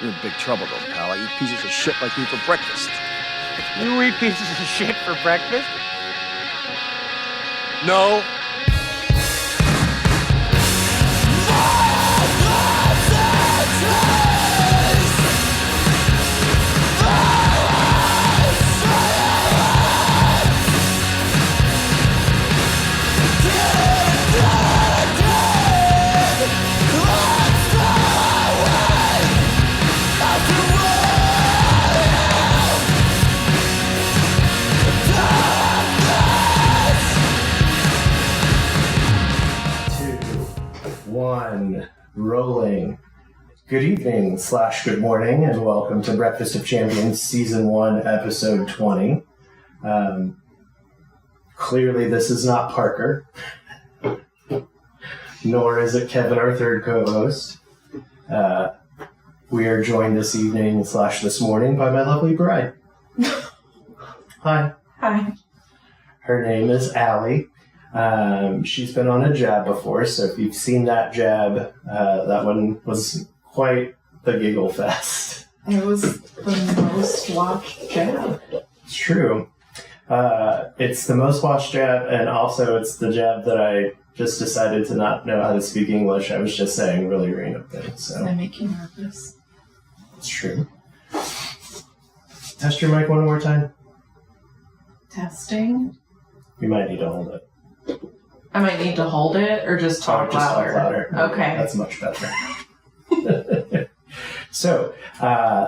You're in big trouble, though, pal. I eat pieces of shit like me for breakfast. You eat pieces of shit for breakfast? No. Rolling. Good evening / good morning, and welcome to Breakfast of Champions Season 1, Episode 20. Clearly this is not Parker, nor is it Kevin, our third co-host. We are joined this evening / this morning by my lovely bride. Hi. Hi. Her name is Allie. She's been on a jab before, so if you've seen that jab, that one was quite the giggle fest. It was the most watched jab. It's true. It's the most watched jab, and also it's the jab that I just decided to not know how to speak English. I was just saying really random things. So. Does that make you nervous? It's true. Test your mic one more time. Testing. You might need to hold it. I might need to hold it or just talk louder. Talk louder. Okay. That's much better. So,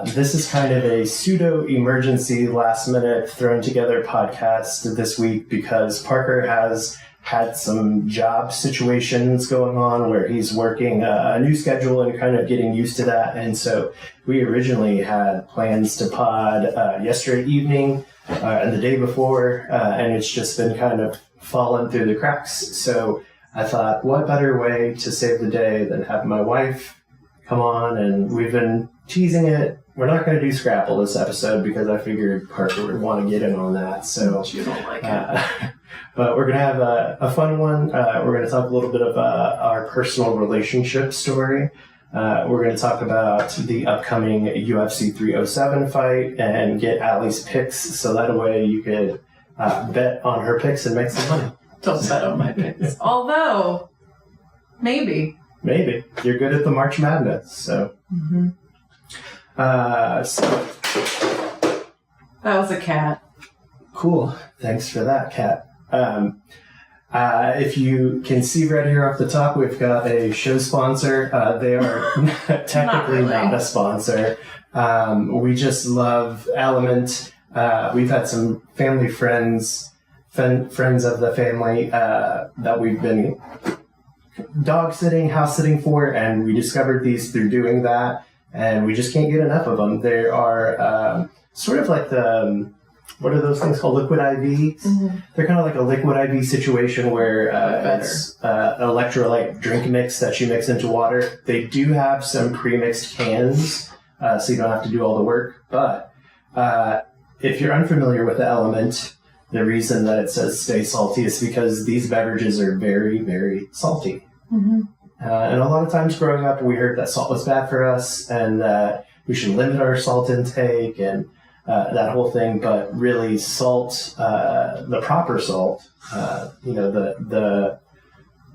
this is kind of a pseudo-emergency, last-minute, thrown-together podcast this week because Parker has had some job situations going on where he's working a new schedule and kind of getting used to that. And so we originally had plans to pod yesterday evening and the day before, and it's just been kind of fallen through the cracks. So I thought, what better way to save the day than have my wife come on, and we've been teasing it. We're not going to do Scrapple this episode because I figured Parker would want to get in on that. So you don't like it. But we're going to have a fun one. We're going to talk a little bit of our personal relationship story. We're going to talk about the upcoming UFC 307 fight and get Allie's picks, so that way you could bet on her picks and make some money. Don't bet on my picks. Although, maybe. Maybe. You're good at the March Madness, so. Mm-hmm. So. That was a cat. Cool. Thanks for that, cat. If you can see right here off the top, we've got a show sponsor. They are technically not a sponsor. We just love Element. We've had some family friends of the family that we've been dog sitting, house sitting for, and we discovered these through doing that, and we just can't get enough of them. They are sort of like the, what are those things called? Liquid IVs? Mm-hmm. They're kind of like a liquid IV situation where it's electrolyte drink mix that you mix into water. They do have some pre-mixed cans, so you don't have to do all the work, but if you're unfamiliar with the Element, the reason that it says stay salty is because these beverages are very, very salty. Mm-hmm. And a lot of times growing up, we heard that salt was bad for us and that we should limit our salt intake and that whole thing. But really, salt, the proper salt, the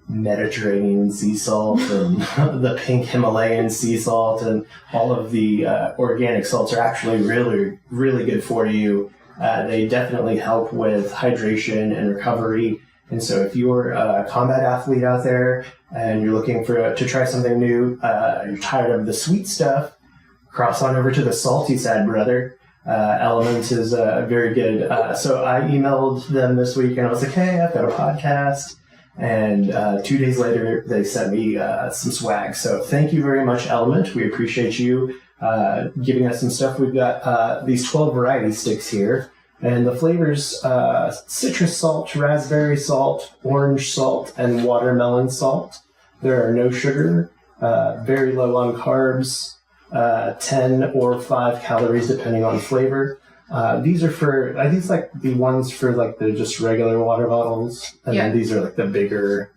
Mediterranean sea salt and the pink Himalayan sea salt and all of the organic salts are actually really, really good for you. They definitely help with hydration and recovery. And so if you're a combat athlete out there and you're looking to try something new, you're tired of the sweet stuff, cross on over to the salty side, brother. Element is very good. So I emailed them this week and I was like, hey, I've got a podcast. And 2 days later, they sent me some swag. So thank you very much, Element. We appreciate you giving us some stuff. We've got these 12 variety sticks here. And the flavors, citrus salt, raspberry salt, orange salt, and watermelon salt. There are no sugar, very low on carbs, 10 or 5 calories depending on flavor. These are these like the ones for like the just regular water bottles? And then these are like the bigger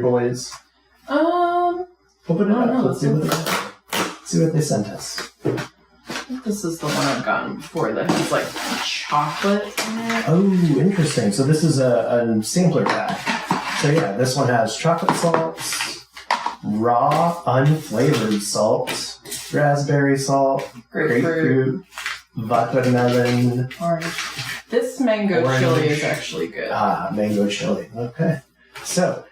boys? Open it up. Let's see what they have. see what they sent us. This is the one I've gotten before that has like chocolate in it. Oh, interesting. So this is a sampler pack. So yeah, this one has chocolate salts, raw, unflavored salt, raspberry salt, grapefruit, watermelon, orange. This mango orange. chili is actually good. Ah, mango chili. Okay. So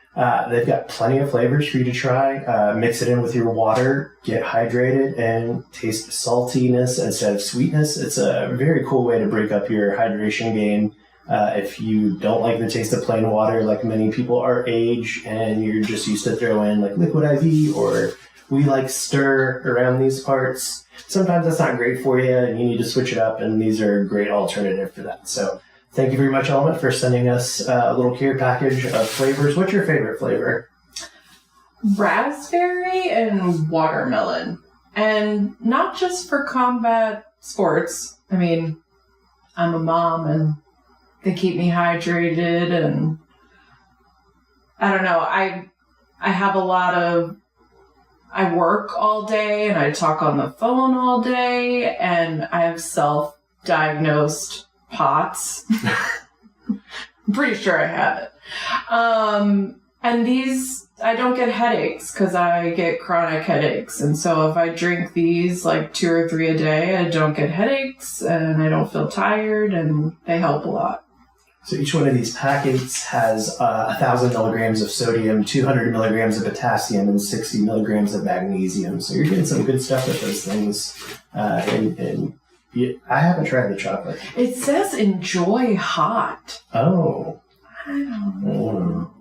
they've got plenty of flavors for you to try. Mix it in with your water, get hydrated, and taste saltiness instead of sweetness. It's a very cool way to break up your hydration game. If you don't like the taste of plain water, like many people our age, and you're just used to throw in like liquid IV, or we like stir around these parts, sometimes that's not great for you and you need to switch it up, and these are a great alternative for that. So thank you very much, Element, for sending us a little care package of flavors. What's your favorite flavor? Raspberry and watermelon. And not just for combat sports. I mean, I'm a mom and they keep me hydrated, and I don't know, I have a lot of, I work all day and I talk on the phone all day, and I have self-diagnosed POTS. I'm pretty sure I have it. And these, I don't get headaches because I get chronic headaches. And so if I drink these like 2 or 3 a day, I don't get headaches and I don't feel tired, and they help a lot. So each one of these packets has 1,000 milligrams of sodium, 200 milligrams of potassium, and 60 milligrams of magnesium. So you're getting some good stuff with those things. And I haven't tried the chocolate. It says enjoy hot. Oh. I don't know.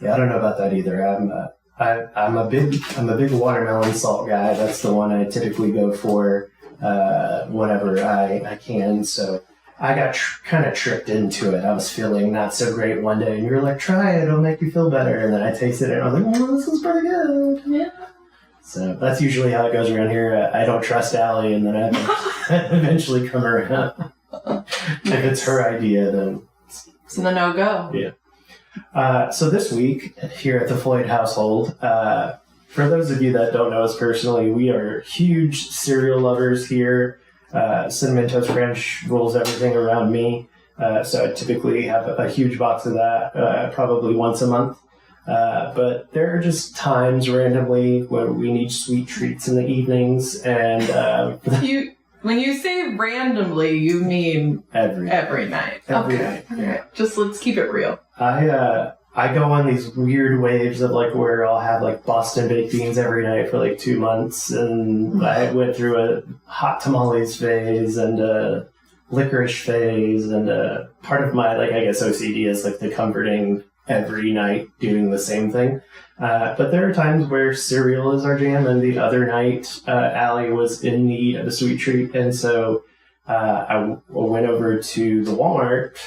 Yeah, I don't know about that either. I'm a big watermelon salt guy. That's the one I typically go for whenever I can. So I got kind of tricked into it. I was feeling not so great one day, and you were like, "Try it; it'll make you feel better." And then I tasted it, and I was like, "Well, this is pretty good." Yeah. So that's usually how it goes around here. I don't trust Allie, and then I eventually come around. If it's her idea, then It's a no-go. Yeah. So this week here at the Floyd household, for those of you that don't know us personally, we are huge cereal lovers here. Cinnamon Toast Crunch rules everything around me. So I typically have a huge box of that, probably once a month. But there are just times randomly where we need sweet treats in the evenings, and when you say randomly, you mean every night. Every night. Okay. Just let's keep it real. I go on these weird waves of like where I'll have like Boston baked beans every night for like 2 months, and I went through a hot tamales phase and a licorice phase, and part of my like I guess OCD is like the comforting every night doing the same thing. But there are times where cereal is our jam, and the other night Allie was in need of a sweet treat, and so I went over to the Walmart,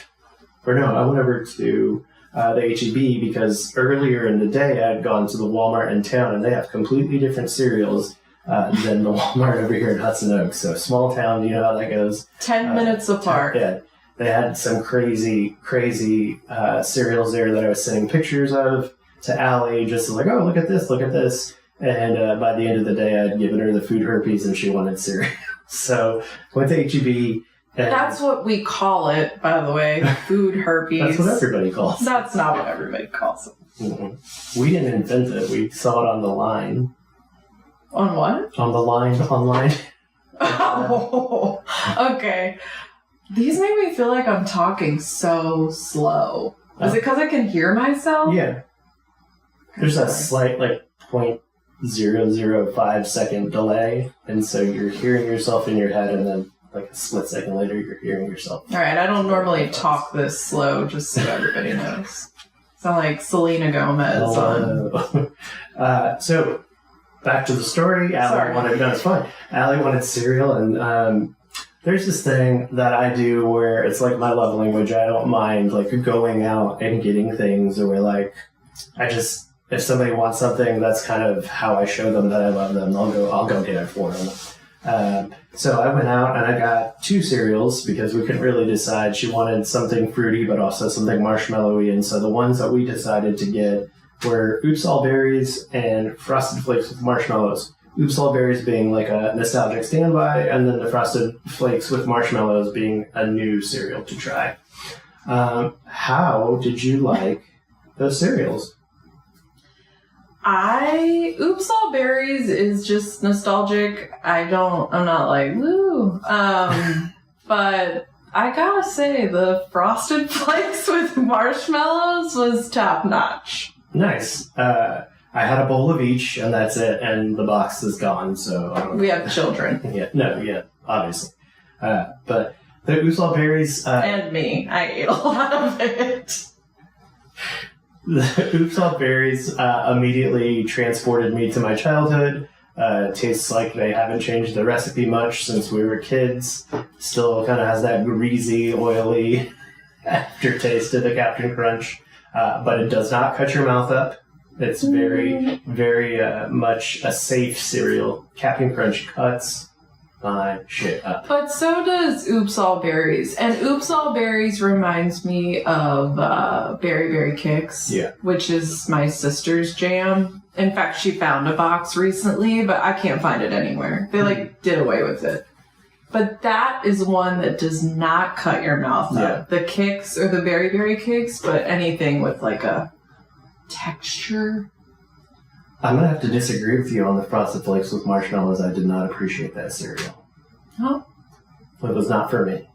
I went over to the H-E-B, because earlier in the day I had gone to the Walmart in town, and they have completely different cereals than the Walmart over here in Hudson Oaks. So small town, you know how that goes. 10 minutes apart. Yeah, they had some crazy cereals there that I was sending pictures of to Allie, just like, oh, look at this. And by the end of the day, I'd given her the food herpes, and she wanted cereal. So went to H-E-B. That's what we call it, by the way. Food herpes. That's what everybody calls it. That's not what everybody calls it. Mm-hmm. We didn't invent it. We saw it on the line. On what? On the line, online. Oh, okay. These make me feel like I'm talking so slow. Is it because I can hear myself? Yeah. There's a slight, 0.005 second delay, and so you're hearing yourself in your head, and then like a split second later, you're hearing yourself. All right, I don't normally talk this slow, just so everybody knows. Sound like Selena Gomez So, back to the story. Allie wanted cereal, and there's this thing that I do where it's like my love language. I don't mind going out and getting things, or if somebody wants something, that's kind of how I show them that I love them. I'll go get it for them. So I went out and I got 2 cereals because we couldn't really decide. She wanted something fruity, but also something marshmallowy. And so the ones that we decided to get were Oops All Berries and Frosted Flakes with marshmallows. Oops All Berries being like a nostalgic standby, and then the Frosted Flakes with Marshmallows being a new cereal to try. How did you like those cereals? Oops All Berries is just nostalgic. I'm not like, woo. But I gotta say, the Frosted Flakes with Marshmallows was top notch. Nice. I had a bowl of each, and that's it, and the box is gone, so I don't know. We have children. Obviously. But the Oops All Berries... and me. I ate a lot of it. The Oops All Berries immediately transported me to my childhood. Tastes like they haven't changed the recipe much since we were kids. Still kind of has that greasy, oily aftertaste to the Captain Crunch. But it does not cut your mouth up. It's very, very much a safe cereal. Captain Crunch cuts my shit up. But so does Oops All Berries. And Oops All Berries reminds me of Berry Berry Kicks, which is my sister's jam. In fact, she found a box recently, but I can't find it anywhere. They, did away with it. But that is one that does not cut your mouth up. The Kicks or the Berry Berry Kicks, but anything with, a texture. I'm going to have to disagree with you on the Frosted Flakes with Marshmallows. I did not appreciate that cereal. Oh. It was not for me.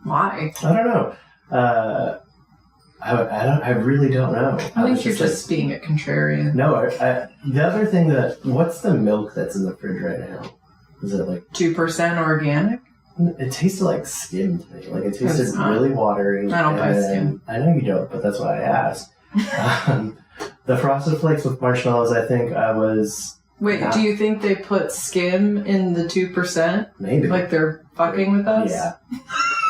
Why? I don't know. I really don't know. I think you're just being a contrarian. No, the other thing what's the milk that's in the fridge right now? Is it 2% organic? It tasted like skim to me. It tasted really watery. I don't buy skim. I know you don't, but that's why I asked. The Frosted Flakes with Marshmallows, I think I was... Wait, do you think they put skim in the 2%? Maybe. They're fucking with us? Yeah.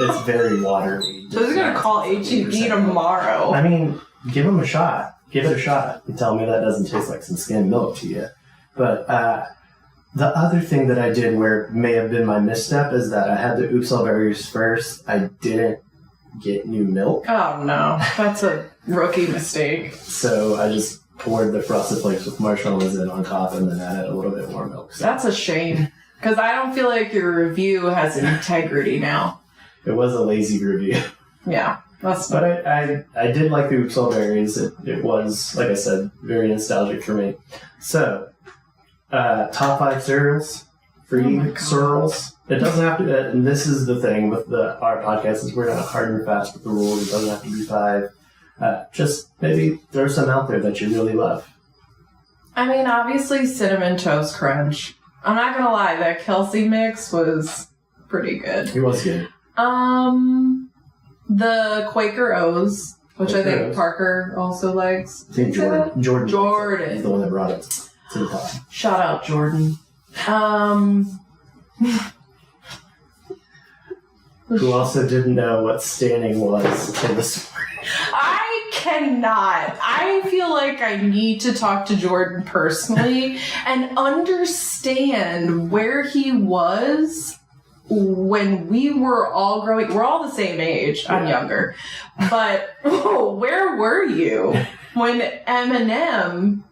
It's very watery. So they're going to call H-E-B tomorrow. I mean, give them a shot. Give it a shot. And tell me that doesn't taste like some skim milk to you. But the other thing that I did where it may have been my misstep is that I had the Oops All Berries first. I didn't get new milk. Oh, no. That's a rookie mistake. So I just poured the Frosted Flakes with Marshmallows in on top and then added a little bit more milk. So. That's a shame. Because I don't feel like your review has integrity now. It was a lazy review. Yeah. But I did like the Oops All Berries. It was, like I said, very nostalgic for me. So, top 5 cereals for you, cereals. It doesn't have to, and this is the thing with our podcast, is we're not hard and fast with the rules. It doesn't have to be 5. Just maybe throw some out there that you really love. I mean, obviously Cinnamon Toast Crunch. I'm not gonna lie, that Kelsey mix was pretty good. It was good. The Quaker O's, which I think Parker also likes. I think Jordan is the one that brought it to the top. Shout out Jordan. Who also didn't know what standing was in this morning. I cannot. I feel like I need to talk to Jordan personally and understand where he was when we were all growing. We're all the same age. I'm younger. But where were you when Eminem,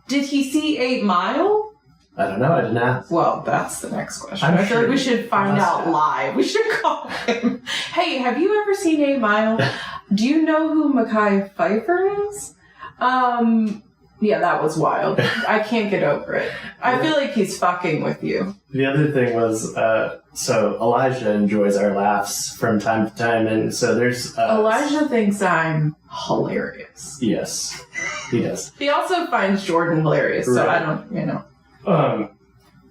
did he see 8 Mile? I don't know. I didn't ask. Well, that's the next question. I feel like we should find out live. We should call him. Hey, have you ever seen 8 Mile? Do you know who Mekhi Phifer is? Yeah, that was wild. I can't get over it. I feel like he's fucking with you. The other thing was, so Elijah enjoys our laughs from time to time, and so there's... Elijah thinks I'm hilarious. Yes, he does. He also finds Jordan hilarious, so I don't,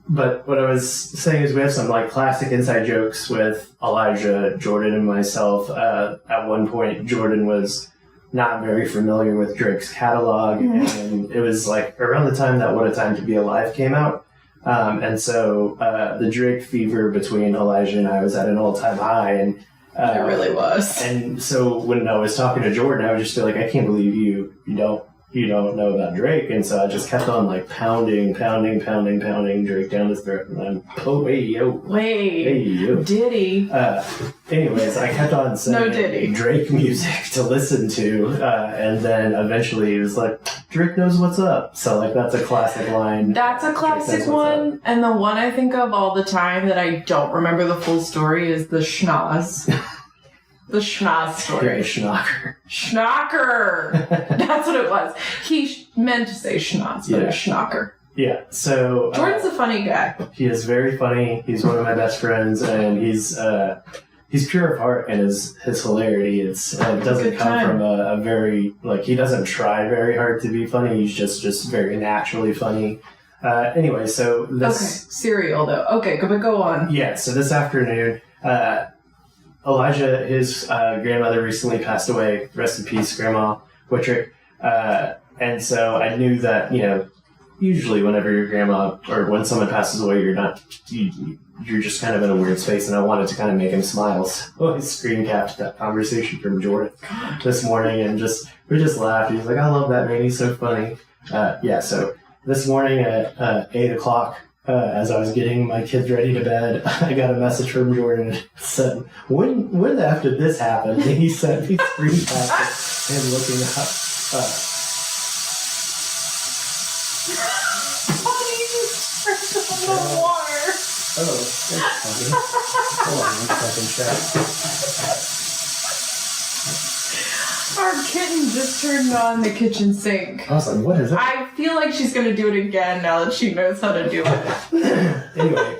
But what I was saying is we have some classic inside jokes with Elijah, Jordan, and myself. At one point, Jordan was not very familiar with Drake's catalog, and it was around the time that What a Time to Be Alive came out. And so the Drake fever between Elijah and I was at an all-time high. And it really was. And so when I was talking to Jordan, I would just feel like, I can't believe you don't you don't know about Drake. And so I just kept on like pounding Drake down his throat. And I'm, oh, hey, yo. Hey, yo. Diddy. Anyways, I kept on saying Drake music to listen to. And then eventually he was like, Drake knows what's up. So like that's a classic line. That's a classic one. And the one I think of all the time that I don't remember the full story is the schnoz. The schnoz story. Schnocker. Schnocker! That's what it was. He meant to say schnoz, but it was schnocker. Yeah, so... Jordan's a funny guy. He is very funny. He's one of my best friends, and he's pure of heart, and his hilarity it doesn't come from a very... Like, he doesn't try very hard to be funny. He's just very naturally funny. Anyway, so this... Okay, cereal, though. Okay, but go on. Yeah, so this afternoon... Elijah, his grandmother recently passed away. Rest in peace, Grandma Wittrick. And so I knew that, usually whenever your grandma or when someone passes away, you're just kind of in a weird space, and I wanted to kind of make him smile. So I screen capped that conversation from Jordan this morning, and we just laughed. He's like, I love that man. He's so funny. So this morning at 8 o'clock, as I was getting my kids ready to bed, I got a message from Jordan that said, when after this happened? And he sent me screen caps and looking up. Honey, just turned on the water. Oh, that's funny. Hold on 1 second, chat. Our kitten just turned on the kitchen sink. I was like, what is that? I feel like she's going to do it again now that she knows how to do it. Anyway,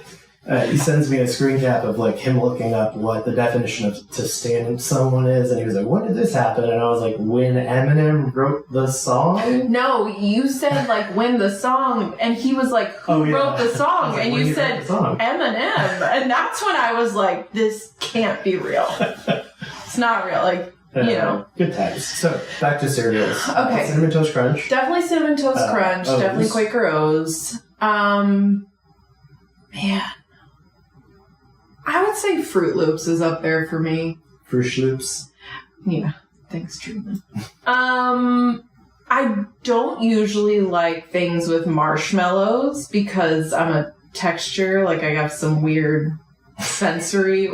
he sends me a screen cap of like him looking up what the definition of to stand someone is, and he was like, when did this happen? And I was like, when Eminem wrote the song? No, you said like when the song, and he was like, who wrote the song? And you said Eminem, and that's when I was like, this can't be real. It's not real. Like, good times. So, back to cereals. Okay. Cinnamon Toast Crunch. Definitely Cinnamon Toast Crunch. Definitely Quaker O's. Man. I would say Fruit Loops is up there for me. Fruit Loops? Yeah. Thanks, Truman. I don't usually like things with marshmallows because I'm a texture. Like, I have some weird sensory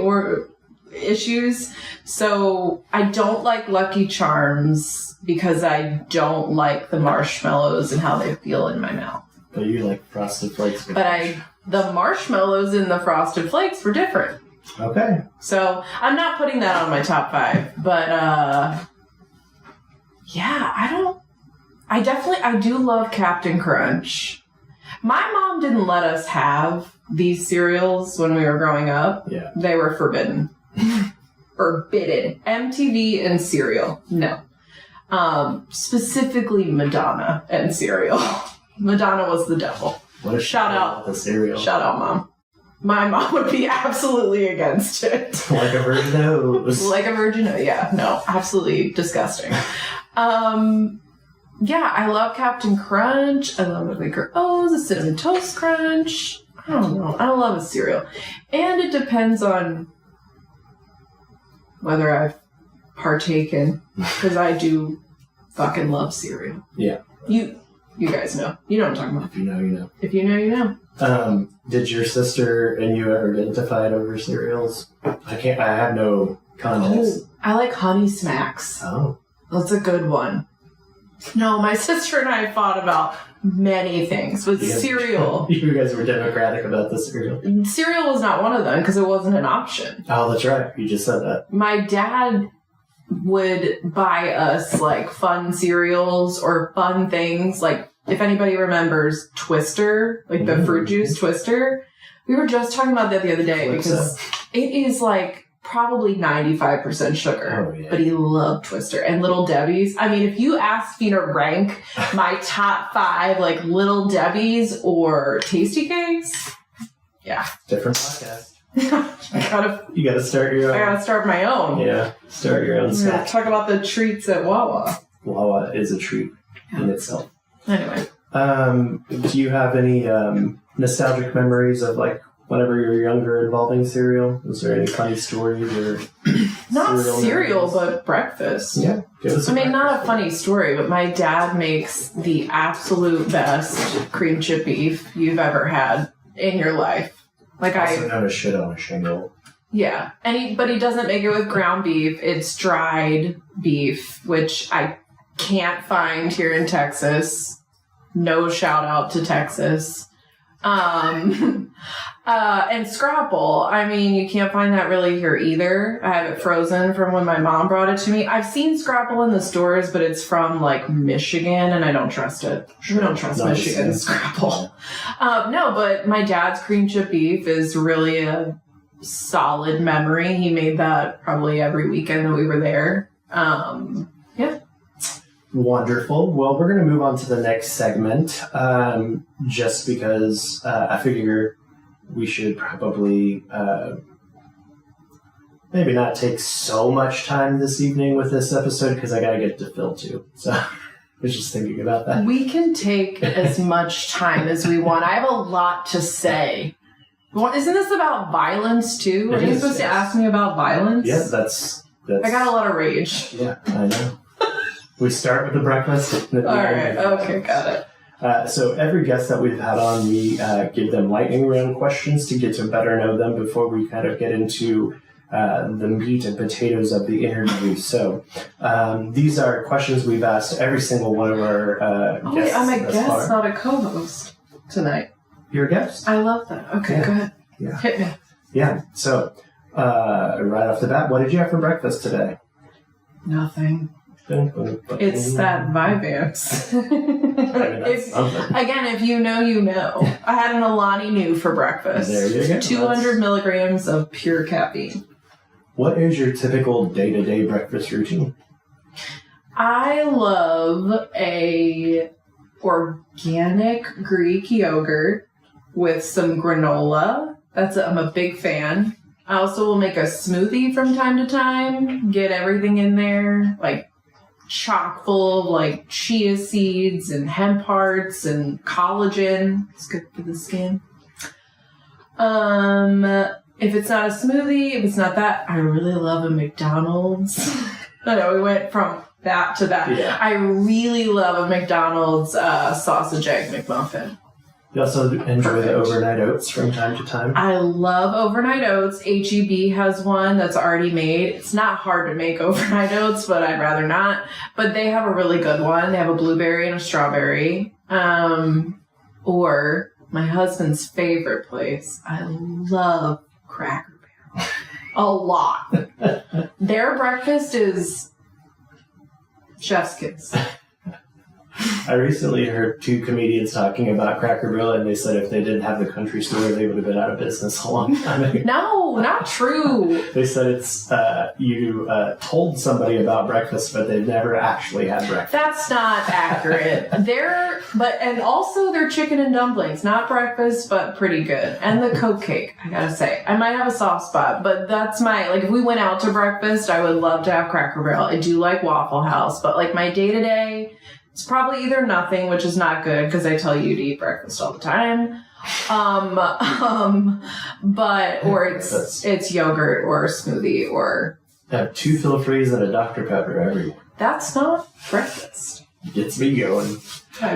issues. So I don't like Lucky Charms because I don't like the marshmallows and how they feel in my mouth. But you like Frosted Flakes. But the marshmallows in the Frosted Flakes were different. Okay. So I'm not putting that on my top 5. But I do love Captain Crunch. My mom didn't let us have these cereals when we were growing up. Yeah. They were forbidden. Forbidden. MTV and cereal. No. Specifically Madonna and cereal. Madonna was the devil. What a shout out the cereal. Shout out, Mom. My mom would be absolutely against it. Like a virgin nose. Like a virgin nose. Yeah, no, absolutely disgusting. I love Captain Crunch. I love the Quaker O's, the Cinnamon Toast Crunch. I don't know. I love a cereal. And it depends on whether I've partaken, because I do fucking love cereal. Yeah. You guys know. You know what I'm talking about. If you know, you know. If you know, you know. Did your sister and you ever get into fight over cereals? I have no context. Oh, I like Honey Smacks. Oh. That's a good one. No, my sister and I fought about many things with cereal. You guys were democratic about the cereal. Cereal was not one of them because it wasn't an option. Oh, that's right. You just said that. My dad would buy us like fun cereals or fun things. Like if anybody remembers Twister, like the fruit juice Twister. We were just talking about that the other day because it is like probably 95% sugar, but he loved Twister and Little Debbie's. I mean, if you asked me to rank my top 5, like Little Debbie's or Tasty Cakes, yeah. Different podcast. You gotta start your own. I gotta start my own. Yeah, start your own snack. Talk about the treats at Wawa. Wawa is a treat in itself. Anyway. Do you have any nostalgic memories of like whenever you were younger involving cereal? Was there any funny stories or Not cereal, memories? but breakfast. Yeah, give us Not a breakfast. funny story, but my dad makes the absolute best cream chip beef you've ever had in your life. Like Also known as shit on a shingle. Yeah, but he doesn't make it with ground beef. It's dried beef, which I can't find here in Texas. No shout out to Texas. And scrapple. I mean, you can't find that really here either. I have it frozen from when my mom brought it to me. I've seen scrapple in the stores, but it's from like Michigan, and I don't trust it. Sure. We don't trust Not Michigan the same. scrapple. No, but my dad's cream chip beef is really a solid memory. He made that probably every weekend that we were there. Yeah. Wonderful. Well, we're going to move on to the next segment, just because I figure we should probably maybe not take so much time this evening with this episode, because I got to get to Phil too. So I was just thinking about that. We can take as much time as we want. I have a lot to say. Well, isn't this about violence too? Are It you is, supposed to yes. ask me about violence? Yeah, that's. I got a lot of rage. Yeah, I know. We start with the breakfast. All right. Okay, got it. So every guest that we've had on, we give them lightning round questions to get to better know them before we kind of get into the meat and potatoes of the interview. So these are questions we've asked every single one of our Oh, guests. wait, I'm a thus guest, far. not a co-host tonight. You're a guest? I love that. Okay, Yeah. go ahead. Yeah. Hit me. Yeah. So right off the bat, what did you have for breakfast today? Nothing. It's that Vyvanse. Again, if you know, you know. I had an Alani New for breakfast. There you go. 200 milligrams of pure caffeine. What is your typical day-to-day breakfast routine? I love a organic Greek yogurt with some granola. I'm a big fan. I also will make a smoothie from time to time. Get everything in there, like chock full of like chia seeds and hemp hearts and collagen. It's good for the skin. If it's not a smoothie, if it's not that, I really love a McDonald's. I know we went from that to that. Yeah. I really love a McDonald's sausage egg McMuffin. You also enjoy the Perfect. overnight oats from time to time? I love overnight oats. HEB has one that's already made. It's not hard to make overnight oats, but I'd rather not. But they have a really good one. They have a blueberry and a strawberry. Or my husband's favorite place. I love Cracker Barrel. A lot. Their breakfast is chef's kiss. I recently heard two comedians talking about Cracker Barrel, and they said if they didn't have the country store, they would have been out of business a long time ago. No, not true. They said it's you told somebody about breakfast, but they've never actually had breakfast. That's not accurate. And also their chicken and dumplings, not breakfast, but pretty good. And the Coke cake, I gotta say. I might have a soft spot, but that's if we went out to breakfast, I would love to have Cracker Barrel. I do like Waffle House, but like my day-to-day, it's probably either nothing, which is not good because I tell you to eat breakfast all the time. Or it's yogurt or a smoothie or Have 2 Phil-Frees and a Dr. Pepper every. that's not breakfast. Gets me going. I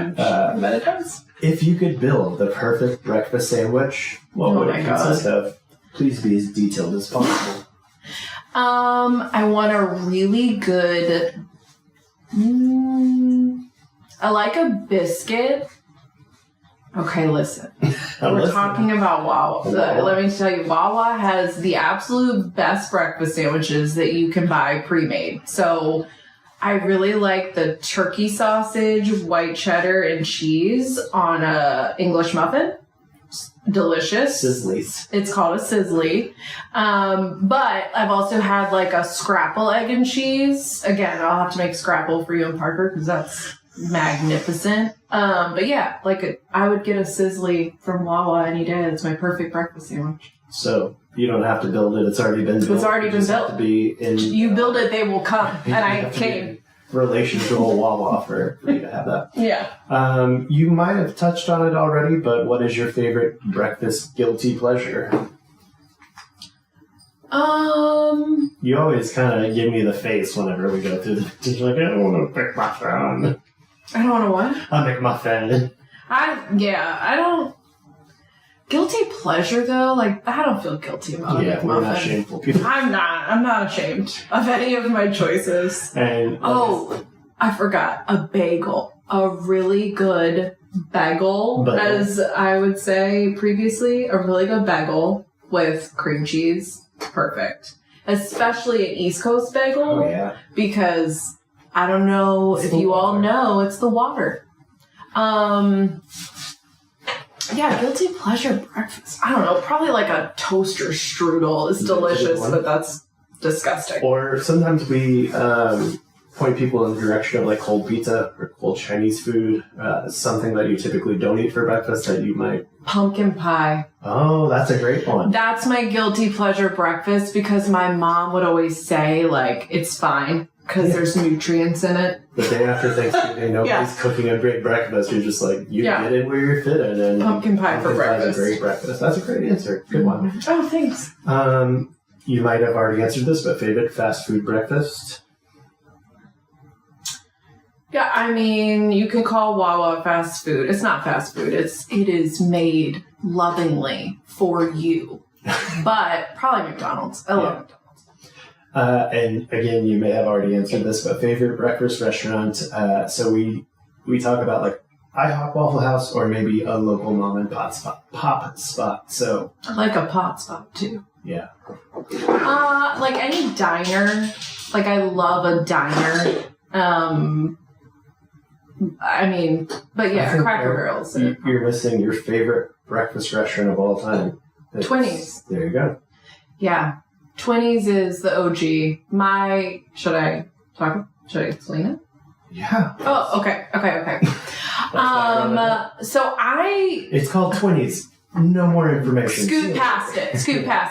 bet it does. If you could build the perfect breakfast sandwich, what Oh would my it God. consist of? Please be as detailed as possible. I want a really good. I like a biscuit. Okay, listen. We're talking about Wawa. Let me tell you, Wawa has the absolute best breakfast sandwiches that you can buy pre-made. So I really like the turkey sausage, white cheddar, and cheese on a English muffin. Delicious. Sizzlies. It's called a sizzly. But I've also had like a scrapple egg and cheese. Again, I'll have to make scrapple for you and Parker because that's magnificent. But yeah, I would get a sizzly from Wawa any day. It's my perfect breakfast sandwich. So you don't have to build it. It's already been built. It's already You been just have built. to be in, You build it, they will come. And I you have to be came. relational Wawa for you to have that. Yeah. You might have touched on it already, but what is your favorite breakfast guilty pleasure? You always kind of give me the face whenever we go through the... You're like, I don't want to pick my phone. I don't want to what? I'll make my phone. I don't... Guilty pleasure, though, like, I don't feel guilty about it. Yeah, we're not shameful people. I'm not ashamed of any of my choices. And I forgot. A bagel. A really good bagel, as I would say previously. A really good bagel with cream cheese. Perfect. Especially an East Coast bagel. Oh, yeah. Because, I don't know if you all know, it's the water. Yeah, guilty pleasure breakfast. I don't know. Probably like a toaster strudel is delicious, but that's disgusting. Or sometimes we point people in the direction of like cold pizza or cold Chinese food. Something that you typically don't eat for breakfast that you might... Pumpkin pie. Oh, that's a great one. That's my guilty pleasure breakfast because my mom would always say, like, it's fine because there's nutrients in it. The day after Thanksgiving, nobody's cooking a great breakfast. You're just like, you get in where you're fitting. And pumpkin pie for breakfast. Is a great breakfast. That's a great answer. Good one. Oh, thanks. You might have already answered this, but favorite fast food breakfast? Yeah, I mean, you can call Wawa fast food. It's not fast food. It is made lovingly for you. But probably McDonald's. I love McDonald's. And again, you may have already answered this, but favorite breakfast restaurant. So we talk about like IHOP, Waffle House, or maybe a local mom and pop spot. So I like a pot spot too. Yeah. Like any diner. Like I love a diner. I mean, but yeah, Cracker Barrel's. You're missing your favorite breakfast restaurant of all time. 20s. There you go. Yeah. 20s is the OG. Should I explain it? Yeah. Oh, okay. So it's called 20s. No more information. Scoot past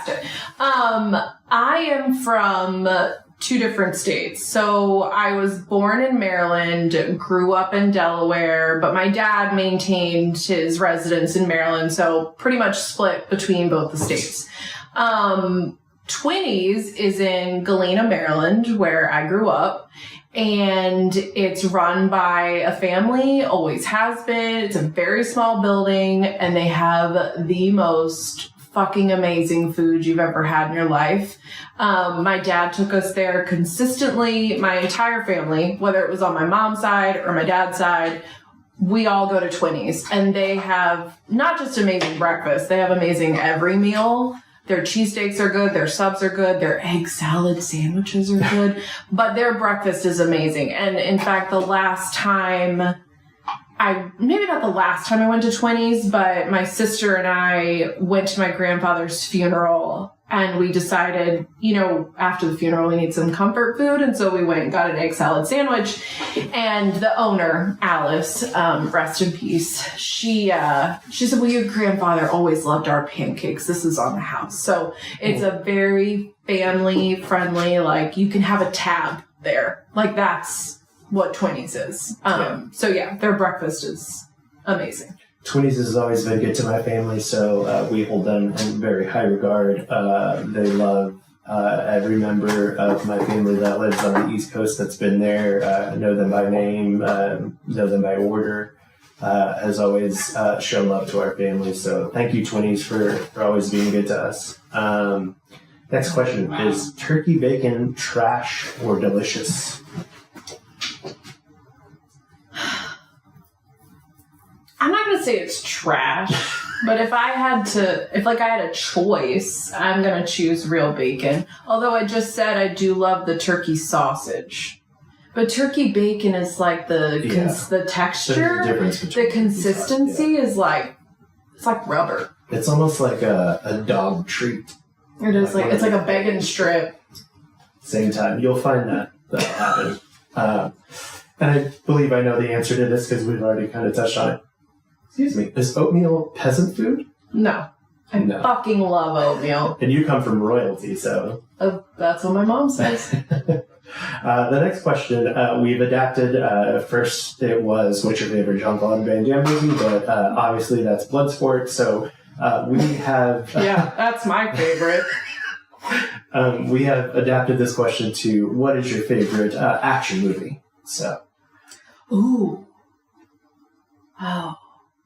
it. I am from 2 different states. So I was born in Maryland, grew up in Delaware, but my dad maintained his residence in Maryland, so pretty much split between both the states. 20s is in Galena, Maryland, where I grew up, and it's run by a family, always has been. It's a very small building, and they have the most fucking amazing food you've ever had in your life. My dad took us there consistently. My entire family, whether it was on my mom's side or my dad's side, we all go to 20s. And they have not just amazing breakfast, they have amazing every meal. Their cheesesteaks are good, their subs are good, their egg salad sandwiches are good, but their breakfast is amazing. And in fact, maybe not the last time I went to 20s, but my sister and I went to my grandfather's funeral, and we decided, after the funeral, we need some comfort food. And so we went and got an egg salad sandwich. And the owner, Alice, rest in peace, she said, well, your grandfather always loved our pancakes. This is on the house. So it's a very family friendly, like you can have a tab there. Like that's what 20s is. So yeah, their breakfast is amazing. 20s has always been good to my family, so we hold them in very high regard. They love every member of my family that lives on the East Coast that's been there, know them by name, know them by order, has always shown love to our family. So thank you, 20s, for always being good to us. Next question. Is turkey bacon trash or delicious? I'm not going to say it's trash, but if I had a choice, I'm going to choose real bacon. Although I just said I do love the turkey sausage. But turkey bacon is like the texture, the consistency is like, it's like rubber. It's almost like a dog treat. It is it's like a bacon strip. Same time. You'll find that'll happen. And I believe I know the answer to this because we've already kind of touched on it. Excuse me. Is oatmeal peasant food? No. I fucking love oatmeal. And you come from royalty, so... That's what my mom says. The next question, we've adapted, first it was what's your favorite Jean-Claude Van Damme movie, but obviously that's Bloodsport, so we have... Yeah, that's my favorite. We have adapted this question to what is your favorite action movie? So... Ooh. Oh.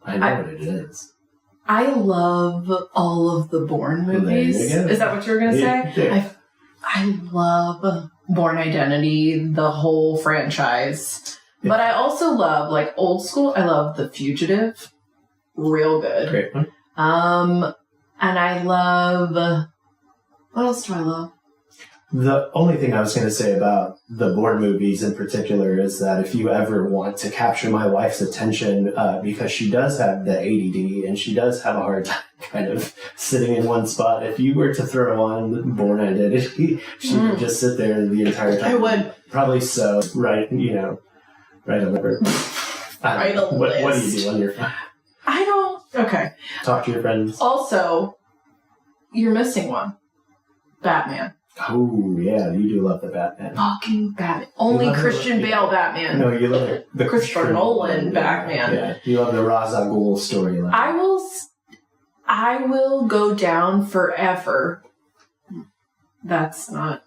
I know what it is. I love all of the Bourne movies. Is that what you were going to say? Yeah. I love Bourne Identity, the whole franchise. Yeah. But I also love, like, old school. I love The Fugitive. Real good. Great one. And I love... What else do I love? The only thing I was going to say about the Bourne movies in particular is that if you ever want to capture my wife's attention, because she does have the ADD and she does have a hard time kind of sitting in one spot, if you were to throw on Bourne Identity, she would just sit there the entire time. I would. Probably so. Write a letter. What do you do on your phone? I don't... Okay. Talk to your friends. Also, you're missing one. Batman. Oh, yeah, you do love the Batman. Fucking Batman. Only Christian Bale Batman. No, you love the Christopher Nolan Batman. Yeah, you love the Ra's al Ghul storyline. I will go down forever. That's not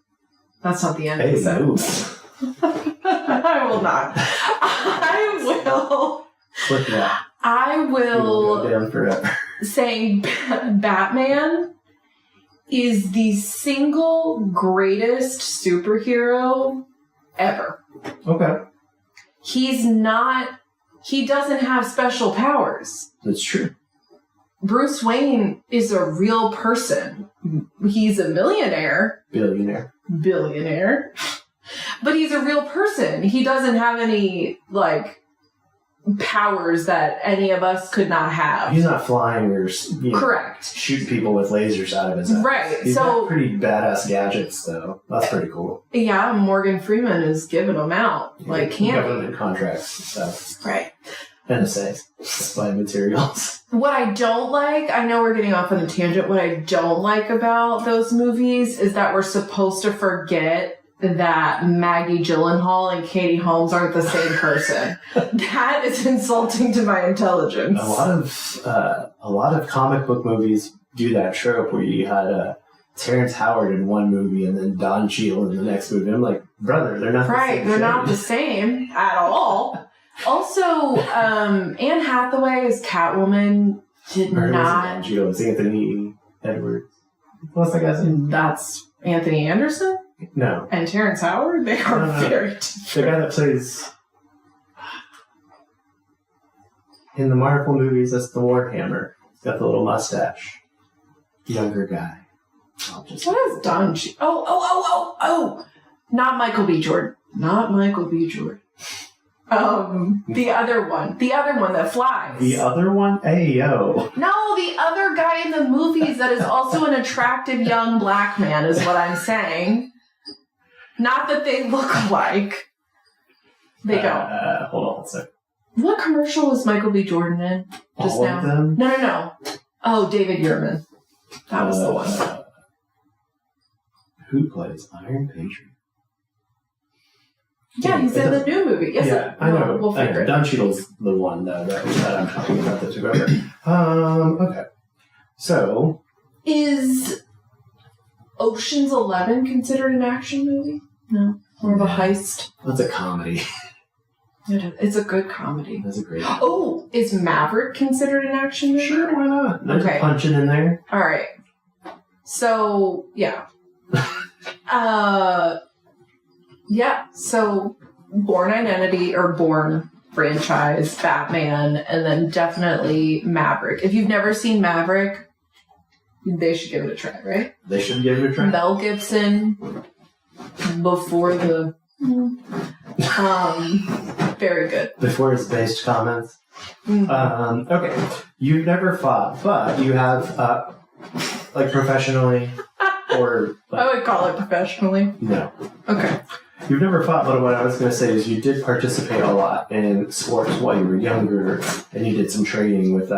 the end of the sentence. I will not. I will. Flip that. I will go down forever. Saying Batman is the single greatest superhero ever. Okay. He doesn't have special powers. That's true. Bruce Wayne is a real person. He's a millionaire. Billionaire. But he's a real person. He doesn't have any, like, powers that any of us could not have. He's not flying or correct. Shoot people with lasers out of his eyes. Right. He's got pretty badass gadgets, though. That's pretty cool. Yeah, Morgan Freeman is giving them out like candy. Government contracts and stuff. Right. NSA, supply materials. What I don't like, I know we're getting off on a tangent, what I don't like about those movies is that we're supposed to forget that Maggie Gyllenhaal and Katie Holmes aren't the same person. That is insulting to my intelligence. A lot of comic book movies do that trope where you had Terrence Howard in one movie and then Don Cheadle in the next movie. I'm like, brother, they're not the same. Right, they're not the same at all. Also, Anne Hathaway as Catwoman did not. Don Cheadle. It's Anthony Edwards. What's that guy's name? That's Anthony Anderson? No. And Terrence Howard? They are very different. The guy that plays in the Marvel movies, that's the Warhammer. He's got the little mustache. Younger guy. What is Don Cheadle? Oh. Not Michael B. Jordan. The other one that flies. The other one? Ayo. No, the other guy in the movies that is also an attractive young black man is what I'm saying. Not that they look alike. They don't. Hold on a second. What commercial was Michael B. Jordan in just All now? of them? No. Oh, David Yearman. That was the one. Who plays Iron Patriot? Yeah, he's in the new movie. Yes, yeah, I know. We'll figure it. Don Cheadle's the one that I'm talking about that took over. Okay. So, is Ocean's 11 considered an action movie? No, more of a heist. That's a comedy. It's a good comedy. That's a great. Oh, is Maverick considered an action movie? Sure, why not? There's okay. Punching in there. All right. So yeah. Yeah, so Bourne Identity or Bourne franchise, Batman, and then definitely Maverick. If you've never seen Maverick, they should give it a try, right? They should give it a try. Mel Gibson before the very good. Before his based comments. Mm-hmm. Okay. You've never fought, but you have like professionally or like, I would call it professionally. No. Okay. You've never fought, but what I was going to say is you did participate a lot in sports while you were younger, and you did some training with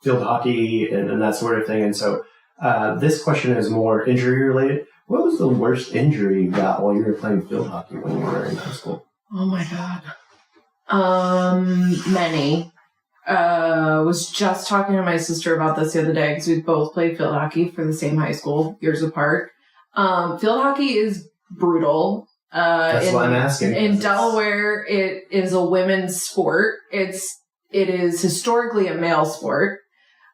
field hockey and that sort of thing. And so This question is more injury related. What was the worst injury you got while you were playing field hockey when you were in high school? Oh my God. Many. Was just talking to my sister about this the other day because we both played field hockey for the same high school years apart. Field hockey is brutal. That's what I'm asking. In Delaware, it is a women's sport. It is historically a male sport.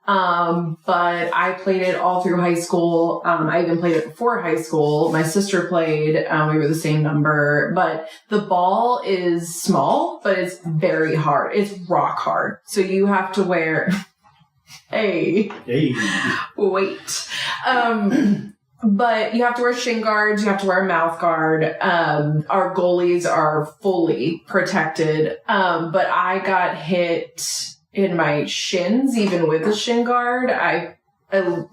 But I played it all through high school. I even played it before high school. My sister played. We were the same number. But the ball is small, but it's very hard. It's rock hard. So you have to wear... Hey. Wait. But you have to wear shin guards. You have to wear a mouth guard. Our goalies are fully protected. But I got hit in my shins, even with a shin guard. I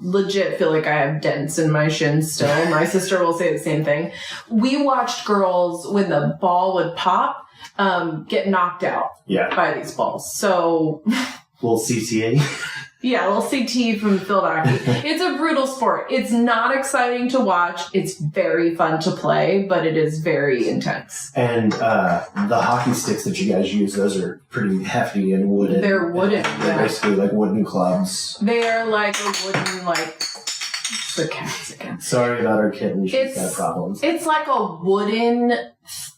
legit feel like I have dents in my shins still. My sister will say the same thing. We watched girls, when the ball would pop, get knocked out by these balls. So... Little CTA. Yeah, a little CT from field hockey. It's a brutal sport. It's not exciting to watch. It's very fun to play, but it is very intense. And the hockey sticks that you guys use, those are pretty hefty and wooden. They're wooden. They're basically like wooden clubs. They are like a wooden, like... The cats again. Sorry about our kitten. She's got problems. It's like a wooden,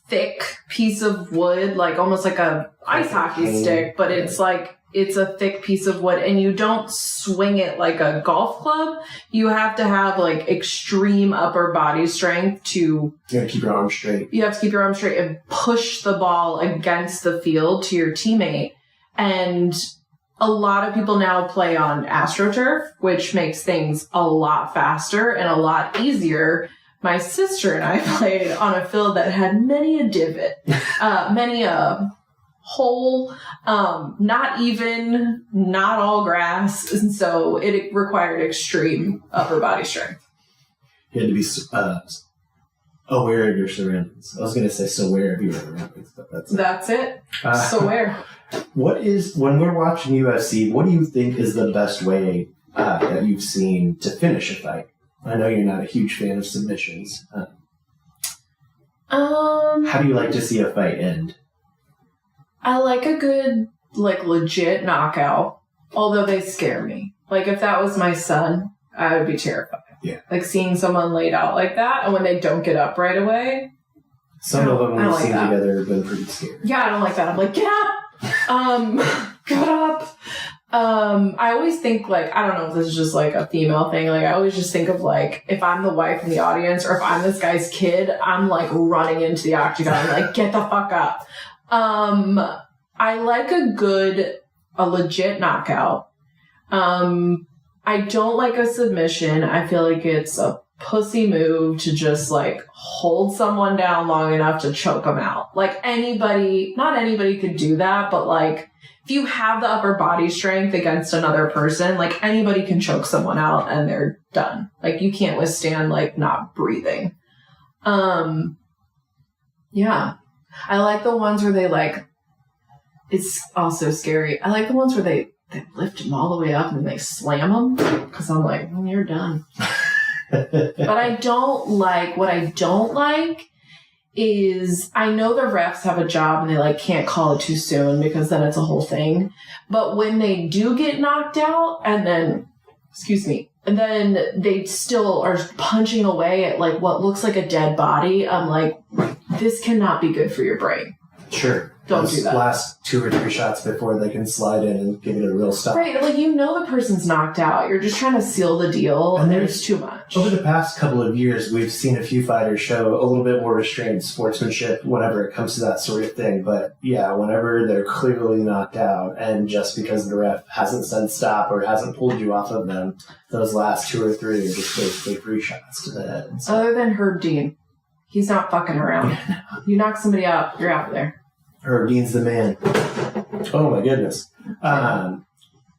thick piece of wood, like almost like a ice hockey stick, but it's like... It's a thick piece of wood, and you don't swing it like a golf club. You have to have, like, extreme upper body strength to... You gotta keep your arms straight. You have to keep your arms straight and push the ball against the field to your teammate. And a lot of people now play on AstroTurf, which makes things a lot faster and a lot easier. My sister and I played on a field that had many a divot, many a... hole, not even, not all grass, and so it required extreme upper body strength. You had to be aware of your surroundings. I was going to say so aware of your surroundings, but that's it. So aware. When we're watching UFC, what do you think is the best way that you've seen to finish a fight? I know you're not a huge fan of submissions. How do you like to see a fight end? I like a good, like, legit knockout, although they scare me. Like, if that was my son, I would be terrified. Yeah. Like, seeing someone laid out like that, and when they don't get up right away. Some of them we've seen together have been pretty scary. Yeah, I don't like that. I'm like, get up! Get up! I always think, like, I don't know if this is just, like, a female thing. Like, I always just think of, like, if I'm the wife in the audience, or if I'm this guy's kid, I'm, like, running into the octagon, like, get the fuck up. I like a legit knockout. I don't like a submission. I feel like it's a pussy move to just, like, hold someone down long enough to choke them out. Like, not anybody could do that, but, like, if you have the upper body strength against another person, like, anybody can choke someone out and they're done. Like, you can't withstand, like, not breathing. Yeah. I like the ones where they, like, it's also scary. I like the ones where they lift them all the way up and they slam them. Because I'm like, you're done. But what I don't like is, I know the refs have a job and they, like, can't call it too soon because then it's a whole thing. But when they do get knocked out and then they still are punching away at, like, what looks like a dead body, I'm like, this cannot be good for your brain. Sure. Don't do that. Last 2 or 3 shots before they can slide in and give it a real stop. Right, like, you know the person's knocked out. You're just trying to seal the deal, and there's too much. Over the past couple of years, we've seen a few fighters show a little bit more restrained sportsmanship whenever it comes to that sort of thing. But, yeah, whenever they're clearly knocked out, and just because the ref hasn't said stop or hasn't pulled you off of them, those last 2 or 3 are just basically free shots to the head. So. Other than Herb Dean. He's not fucking around. You knock somebody out, you're out there. Herb Dean's the man. Oh my goodness.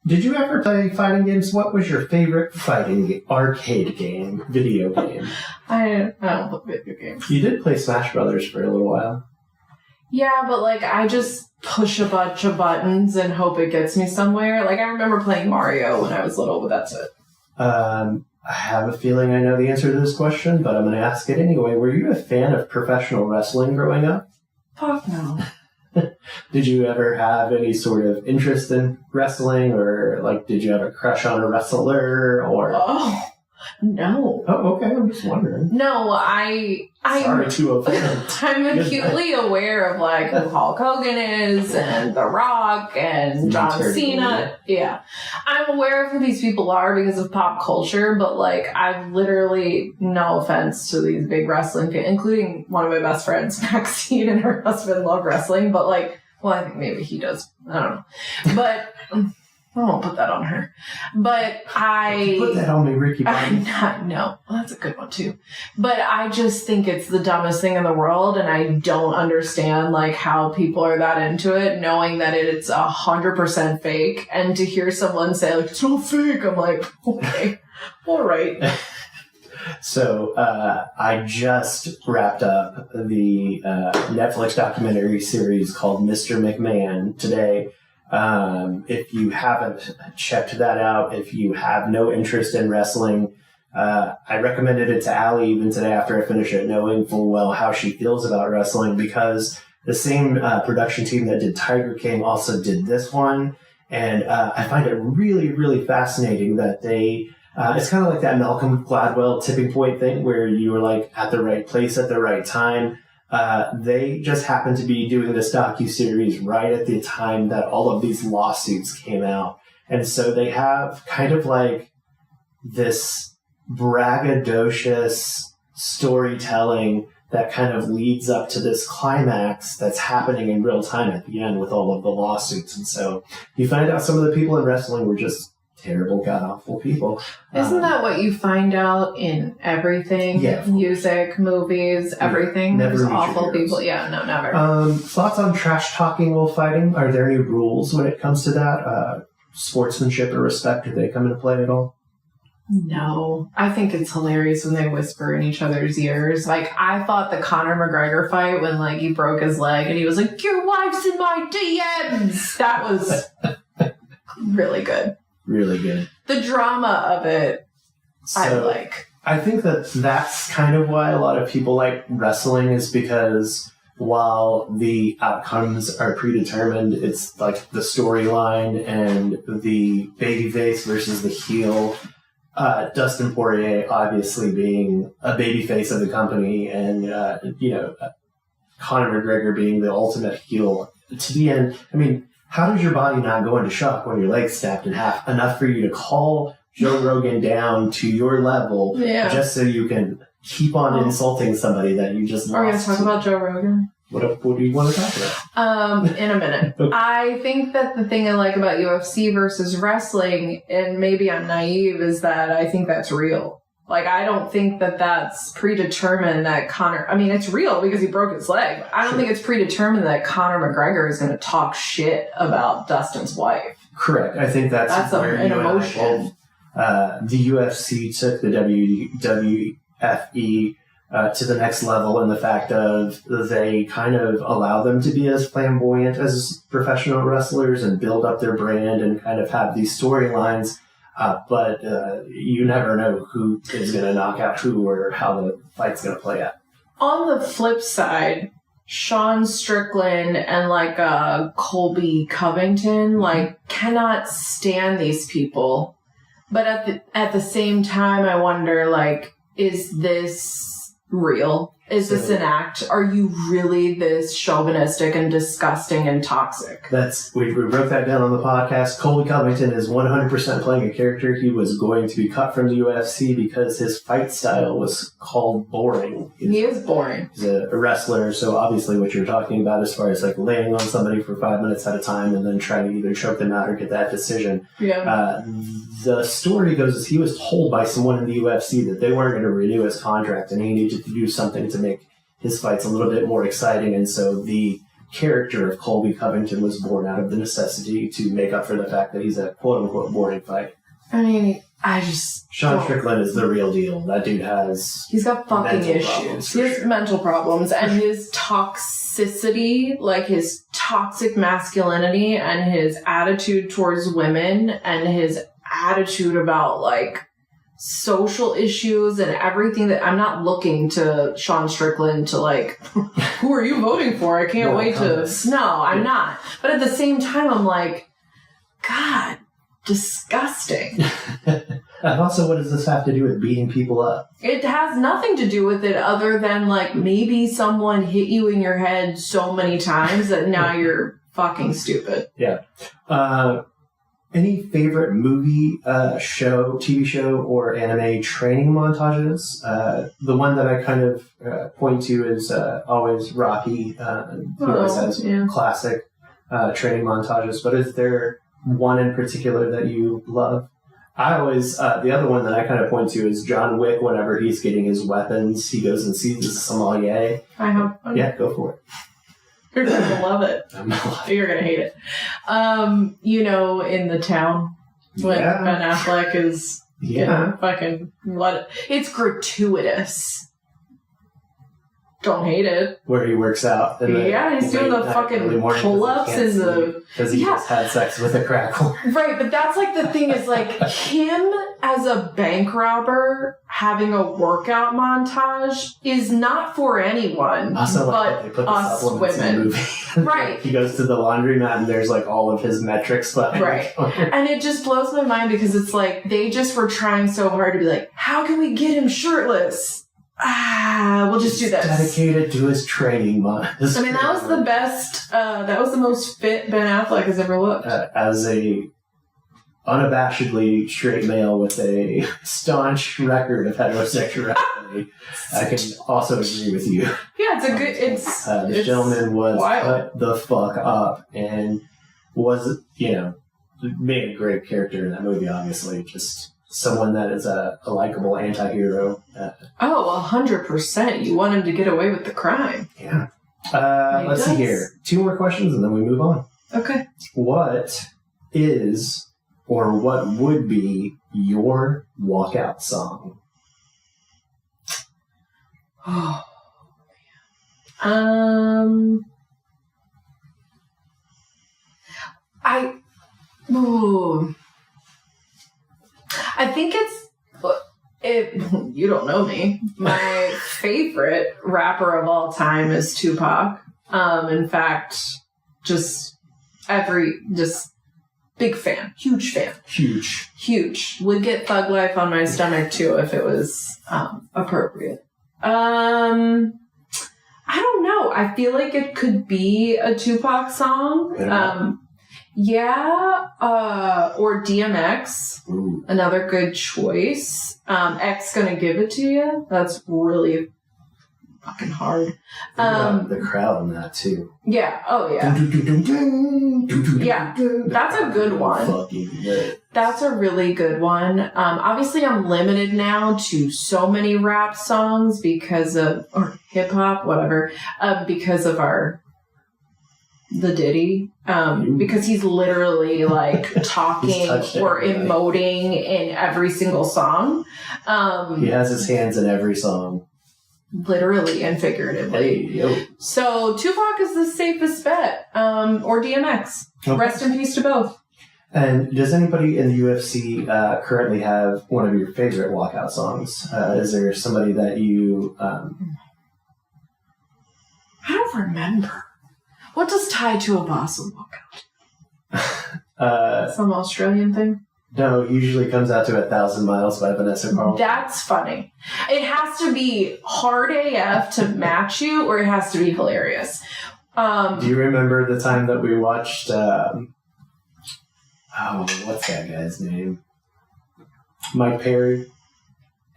Did you ever play fighting games? What was your favorite arcade game, video game? I don't play video games. You did play Smash Brothers for a little while. Yeah, but, like, I just push a bunch of buttons and hope it gets me somewhere. Like, I remember playing Mario when I was little, but that's it. I have a feeling I know the answer to this question, but I'm going to ask it anyway. Were you a fan of professional wrestling growing up? Fuck no. Did you ever have any sort of interest in wrestling, or like, did you have a crush on a wrestler, or? Oh, no. Oh, okay. I'm just wondering. No, Sorry to offend. I'm acutely aware of like who Hulk Hogan is and The Rock and John Cena. Yeah. I'm aware of who these people are because of pop culture, but like I've literally, no offense to these big wrestling fans, including one of my best friends, Maxine, and her husband love wrestling, but like, well, I think maybe he does. I don't know. But I won't put that on her. But Put that on me, Ricky Bobby. No, well, that's a good one too. But I just think it's the dumbest thing in the world, and I don't understand like how people are that into it, knowing that it's 100% fake. And to hear someone say like it's not fake, I'm like, okay, all right. So I just wrapped up the Netflix documentary series called Mr. McMahon today. If you haven't checked that out, if you have no interest in wrestling, I recommended it to Allie even today after I finished it, knowing full well how she feels about wrestling, because the same production team that did Tiger King also did this one. And I find it really, really fascinating that they... it's kind of like that Malcolm Gladwell tipping point thing where you were like at the right place at the right time. They just happened to be doing this docuseries right at the time that all of these lawsuits came out. And so they have kind of like this braggadocious storytelling that kind of leads up to this climax that's happening in real time at the end with all of the lawsuits. And so you find out some of the people in wrestling were just terrible, god-awful people. Isn't that what you find out in everything? Yeah. Music, movies, everything? Never There's meet your awful heroes. people. Yeah, no, never. Thoughts on trash talking while fighting? Are there any rules when it comes to that? Sportsmanship or respect, do they come into play at all? No. I think it's hilarious when they whisper in each other's ears. Like, I thought the Conor McGregor fight when, like, he broke his leg and he was like, your wife's in my DMs! That was really good. Really good. The drama of it, I So, like. I think that's kind of why a lot of people like wrestling, is because while the outcomes are predetermined, it's like the storyline and the babyface versus the heel. Dustin Poirier obviously being a babyface of the company, and Conor McGregor being the ultimate heel. To the end, I mean, how does your body not go into shock when your leg's snapped in half enough for you to call Joe Rogan down to your level just so you can keep on insulting somebody that you just lost? Are we going to talk about Joe Rogan? What do you want to talk about? In a minute. Okay. I think that the thing I like about UFC versus wrestling, and maybe I'm naive, is that I think that's real. Like, I don't think that that's predetermined that Conor... I mean, it's real because he broke his leg. I don't think it's predetermined that Conor McGregor is going to talk shit about Dustin's wife. Correct. I think that's where an emotion. The UFC took the WFE to the next level in the fact of they kind of allow them to be as flamboyant as professional wrestlers and build up their brand and kind of have these storylines. But you never know who is going to knock out who or how the fight's going to play out. On the flip side, Sean Strickland and like Colby Covington like cannot stand these people. But at the same time, I wonder, like, is this real? Is this an act? Are you really this chauvinistic and disgusting and toxic? We wrote that down on the podcast. Colby Covington is 100% playing a character. He was going to be cut from the UFC because his fight style was called boring. He is boring. He's a wrestler, so obviously what you're talking about as far as like laying on somebody for 5 minutes at a time and then trying to either choke them out or get that decision. Yeah. The story goes as he was told by someone in the UFC that they weren't going to renew his contract and he needed to do something to make his fights a little bit more exciting, and so the character of Colby Covington was born out of the necessity to make up for the fact that he's a quote-unquote boring fight. I mean, Sean Strickland is the real deal. That dude he's got fucking issues. He has mental problems, and his toxicity, like his toxic masculinity and his attitude towards women and his attitude about like social issues and everything that I'm not looking to Sean Strickland to like, who are you voting for? I can't wait to. No, I'm not. But at the same time, I'm like, God, disgusting. And also, what does this have to do with beating people up? It has nothing to do with it other than like maybe someone hit you in your head so many times that now you're fucking stupid. Yeah. Any favorite movie, TV show, or anime training montages? The one that I kind of point to is always Rocky. He always has classic training montages. But is there one in particular that you love? I always, the other one that I kind of point to is John Wick. Whenever he's getting his weapons, he goes and sees the sommelier. I have fun. Yeah, go for it. You're gonna love it. I'm gonna love it. You're gonna hate it. In The Town, when Ben Affleck is fucking what? It's gratuitous. Don't hate it. Where he works out. He's doing the fucking pull-ups and the... Because he just had sex with a crackle. Right, but that's like the thing is like him as a bank robber having a workout montage is not for anyone Also, but they put the us supplements women. in the movie. Right. He goes to the laundromat and there's like all of his metrics. Right. And it just blows my mind because it's like they just were trying so hard to be like, how can we get him shirtless? We'll just do this. Dedicated to his training month. I mean, that was the best, that was the most fit Ben Affleck has ever looked. As a unabashedly straight male with a staunch record of heterosexuality, I can also agree with you. Yeah, it's a good, this gentleman was wild. cut the fuck up and was, made a great character in that movie, obviously. Just someone that is a likable anti-hero. 100%. You want him to get away with the crime. Yeah. Let's see here. 2 more questions and then we move on. Okay. What is or what would be your walkout song? Oh, I think you don't know me. My favorite rapper of all time is Tupac. In fact, big fan, huge fan. Huge. Would get Thug Life on my stomach too if it was appropriate. I don't know. I feel like it could be a Tupac song. Or DMX. Ooh. Another good choice. X Gonna Give It To You. That's really fucking hard. The crowd in that too. Yeah. Oh yeah. Yeah. That's a good one. Fucking lit. That's a really good one. Obviously I'm limited now to so many rap songs or hip hop, whatever, because of the Diddy, because he's literally like talking or emoting in every single song. He has his hands in every song. Literally and figuratively. Hey, yo. So Tupac is the safest bet, or DMX. Okay. Rest in peace to both. And does anybody in the UFC currently have one of your favorite walkout songs? Is there somebody that you... I don't remember. What does Tie to a Bossa walk out? Some Australian thing? No, it usually comes out to 1,000 Miles by Vanessa Carlton. That's funny. It has to be hard AF to match you, or it has to be hilarious. Do you remember the time that we watched... what's that guy's name? Mike Perry.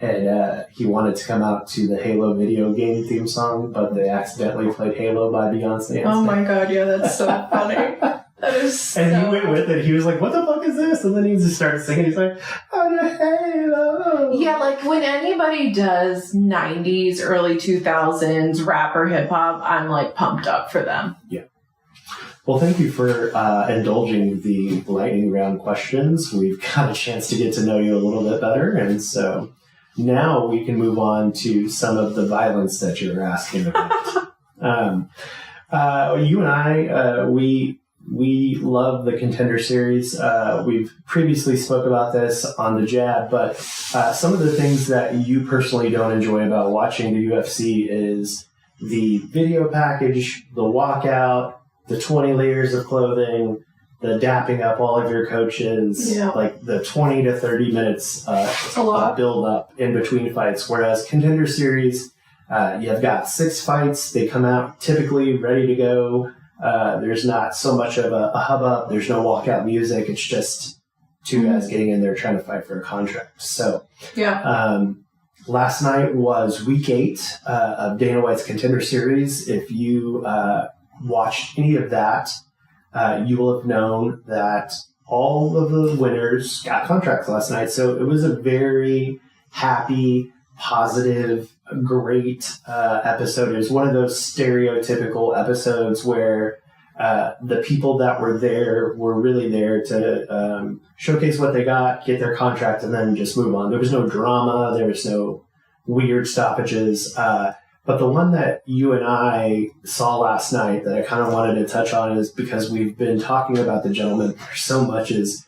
And he wanted to come out to the Halo video game theme song, but they accidentally played Halo by Beyonce. Oh my god, yeah, that's so funny. That is so... And he went with it. He was like, what the fuck is this? And then he just started singing. He's like, oh, Halo. Yeah, like when anybody does 90s, early 2000s rap or hip-hop, I'm like pumped up for them. Yeah. Well, thank you for indulging the lightning round questions. We've got a chance to get to know you a little bit better, and so... Now we can move on to some of the violence that you're asking about. You and I, we we love the Contender Series. We've previously spoke about this on the Jab, but some of the things that you personally don't enjoy about watching the UFC is the video package, the walkout, the 20 layers of clothing, the dapping up all of your coaches, like the 20 to 30 minutes build up in between fights. Whereas Contender Series, you've got 6 fights. They come out typically ready to go. There's not so much of a hubbub. There's no walkout music. It's just 2 guys getting in there trying to fight for a contract. So, last night was week 8 of Dana White's Contender Series. If you watched any of that, you will have known that all of the winners got contracts last night. So it was a very happy, positive, great episode. It was one of those stereotypical episodes where the people that were there were really there to showcase what they got, get their contract, and then just move on. There was no drama. There was no weird stoppages. But the one that you and I saw last night that I kind of wanted to touch on is because we've been talking about the gentleman for so much is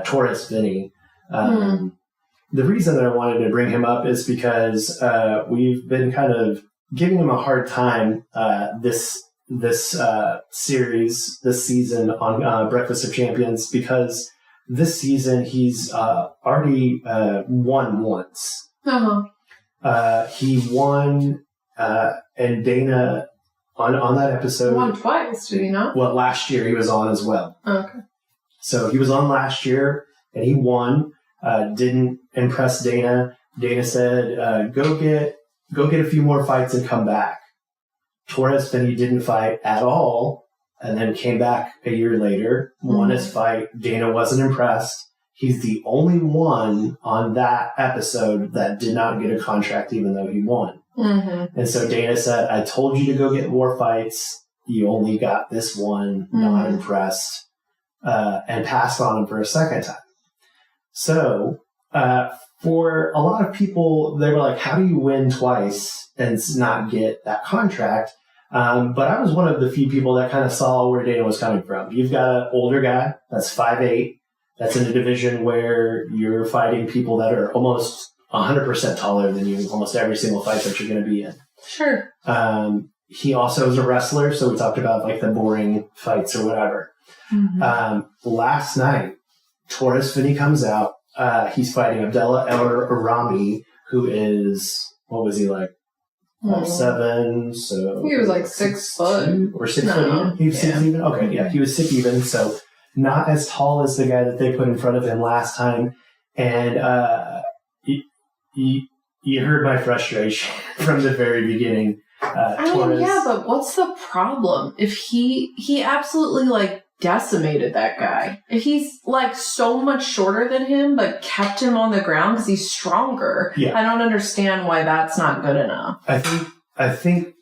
Torres Finney. The reason that I wanted to bring him up is because we've been kind of giving him a hard time this series, this season on Breakfast of Champions, because this season he's already won once. He won, and Dana on that episode won twice. Did he not? Well, last year he was on as well. Okay. So he was on last year and he won. Didn't impress Dana. Dana said, "Go get a few more fights and come back." Torres Finney didn't fight at all, and then came back a year later, won his fight. Dana wasn't impressed. He's the only one on that episode that did not get a contract, even though he won. And so Dana said, "I told you to go get more fights. You only got this one. Not impressed," and passed on him for a second time. So, for a lot of people, they were like, how do you win twice and not get that contract? But I was one of the few people that kind of saw where Dana was coming from. You've got an older guy that's 5'8", that's in a division where you're fighting people that are almost 100% taller than you in almost every single fight that you're going to be in. Sure. He also is a wrestler, so we talked about like the boring fights or whatever. Last night, Torres Finney comes out. He's fighting Abdullah El Arami, who is, what was he like? 5'7", so... He was like 6 foot. Or 6 foot even? He was 6 even? Okay, yeah, he was 6 even, so not as tall as the guy that they put in front of him last time. And you heard my frustration from the very beginning. Torres, but what's the problem? If he absolutely, like, decimated that guy. If he's like so much shorter than him, but kept him on the ground because he's stronger. Yeah. I don't understand why that's not good enough. I think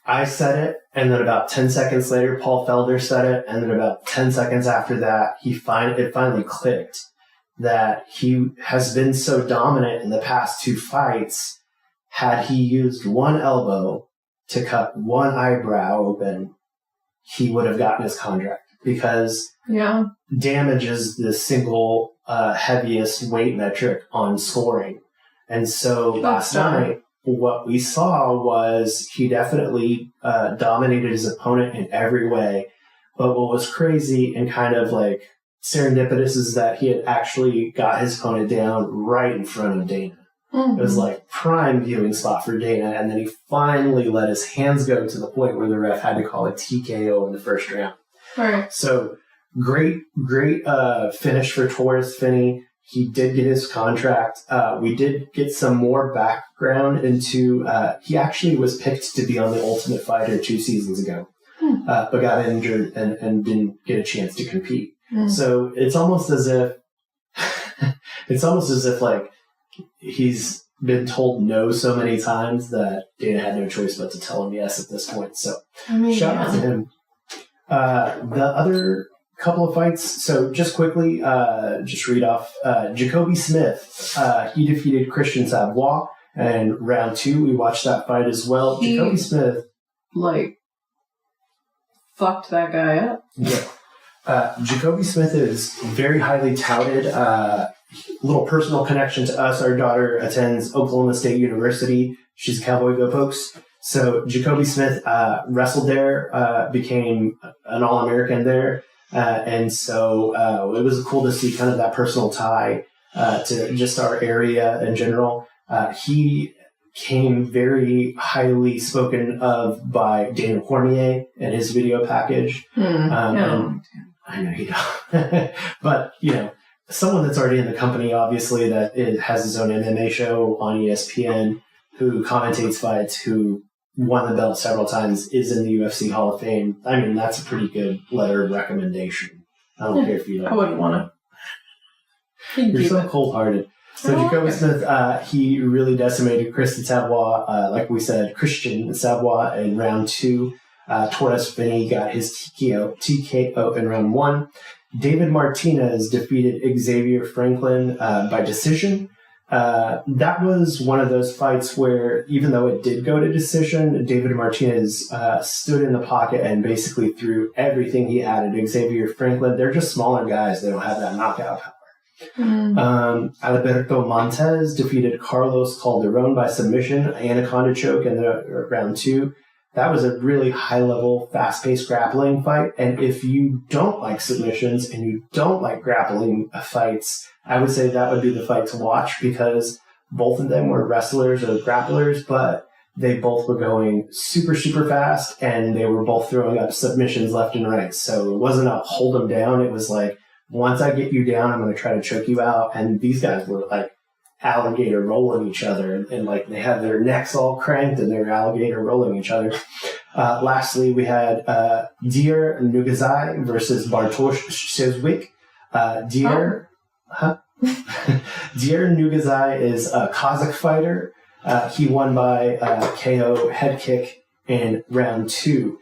I said it, and then about 10 seconds later, Paul Felder said it, and then about 10 seconds after that, it finally clicked that he has been so dominant in the past 2 fights. Had he used one elbow to cut one eyebrow open, he would have gotten his contract, because damage is the single heaviest weight metric on scoring. And so last night, what we saw was he definitely dominated his opponent in every way. But what was crazy and kind of like serendipitous is that he had actually got his opponent down right in front of Dana. It was like prime viewing spot for Dana, and then he finally let his hands go to the point where the ref had to call a TKO in the first round. Right. So great finish for Torres Finney. He did get his contract. We did get some more background into. He actually was picked to be on The Ultimate Fighter 2 seasons ago, but got injured and didn't get a chance to compete. So it's almost as if like, he's been told no so many times that Dana had no choice but to tell him yes at this point. So shout out to him. The other couple of fights, so just quickly, just read off. Jacoby Smith, he defeated Christian Savoy, and round 2, we watched that fight as well. Jacoby Smith, like, fucked that guy up. Yeah. Jacoby Smith is very highly touted. Little personal connection to us. Our daughter attends Oklahoma State University. She's a Cowboy Go Pokes. So Jacoby Smith wrestled there, became an All-American there. And so it was cool to see kind of that personal tie to just our area in general. He came very highly spoken of by Daniel Cormier and his video package. And I know you don't. But, someone that's already in the company, obviously, that has his own MMA show on ESPN, who commentates fights, who won the belt several times, is in the UFC Hall of Fame. I mean, that's a pretty good letter of recommendation. I don't care if you don't. I wouldn't want to. You're so cold-hearted. So Jacoby Smith, he really decimated Christian Savoy, like we said, Christian Savoy in round 2. Torres Finney got his TKO in round 1. David Martinez defeated Xavier Franklin by decision. That was one of those fights where, even though it did go to decision, David Martinez stood in the pocket and basically threw everything he had at Xavier Franklin. They're just smaller guys. They don't have that knockout power. Alberto Montez defeated Carlos Calderon by submission, anaconda choke in the round 2. That was a really high-level, fast-paced grappling fight. And if you don't like submissions and you don't like grappling fights, I would say that would be the fight to watch, because both of them were wrestlers or grapplers, but they both were going super, super fast, and they were both throwing up submissions left and right. So it wasn't a hold them down. It was like, once I get you down, I'm going to try to choke you out. And these guys were like alligator rolling each other, and like they had their necks all cranked and they were alligator rolling each other. Lastly, we had Deir Nugazai versus Bartosz Szewczyk. Deir Nugazai is a Kazakh fighter. He won by KO head kick in round 2.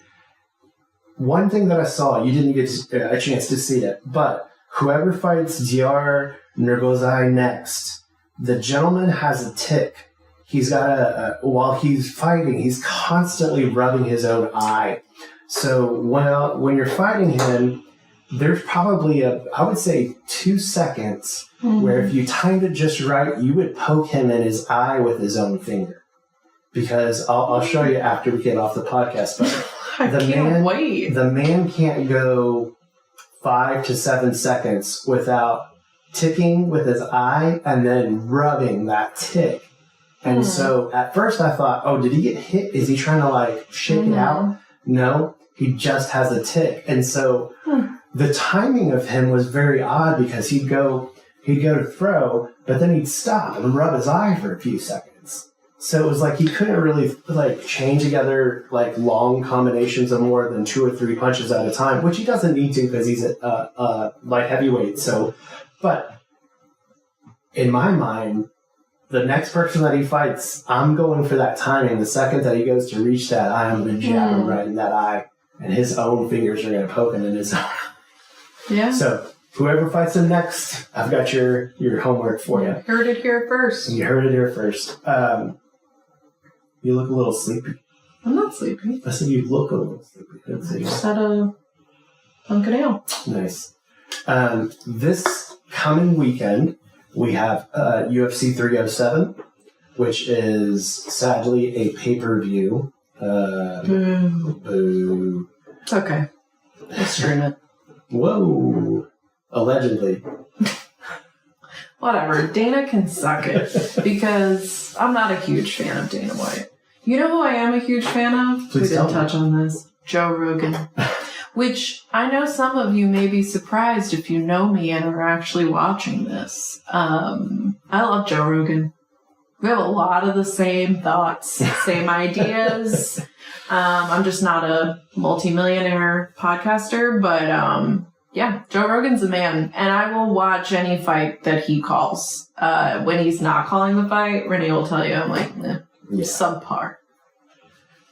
One thing that I saw, you didn't get a chance to see it, but whoever fights Deir Nugazai next, the gentleman has a tick. He's got while he's fighting, he's constantly rubbing his own eye. So when you're fighting him, there's probably I would say 2 seconds where if you timed it just right, you would poke him in his eye with his own finger. Because I'll show you after we get off the podcast, but the man can't go 5 to 7 seconds without ticking with his eye and then rubbing that tick. And so at first I thought, oh, did he get hit? Is he trying to like shake it out? No, he just has a tick. And so the timing of him was very odd, because he'd go to throw, but then he'd stop and rub his eye for a few seconds. So it was like he couldn't really like chain together like long combinations of more than 2 or 3 punches at a time, which he doesn't need to because he's a light heavyweight. So, but in my mind, the next person that he fights, I'm going for that timing. The second that he goes to reach that eye, I'm going to jab him right in that eye, and his own fingers are going to poke him in his own. Yeah. So whoever fights him next, I've got your homework for you. Heard it here first. You heard it here first. You look a little sleepy. I'm not sleepy. I said you look a little sleepy. I just had a pumpkin ale. Nice. This coming weekend, we have UFC 307, which is sadly a pay-per-view. Boo. It's okay. We'll stream it. Whoa. Allegedly. Whatever. Dana can suck it, because I'm not a huge fan of Dana White. You know who I am a huge fan of? Please we didn't touch on this. Joe Rogan. Which I know some of you may be surprised if you know me and are actually watching this. I love Joe Rogan. We have a lot of the same thoughts, same ideas. I'm just not a multimillionaire podcaster, but yeah, Joe Rogan's the man. And I will watch any fight that he calls. When he's not calling the fight, Rene will tell you, I'm like, subpar.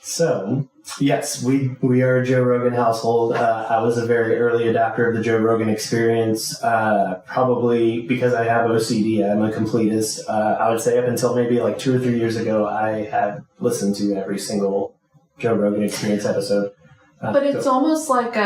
So, yes, we are a Joe Rogan household. I was a very early adopter of the Joe Rogan experience, probably because I have OCD. I'm a completist. I would say up until maybe like 2 or 3 years ago, I had listened to every single Joe Rogan experience episode. But it's almost like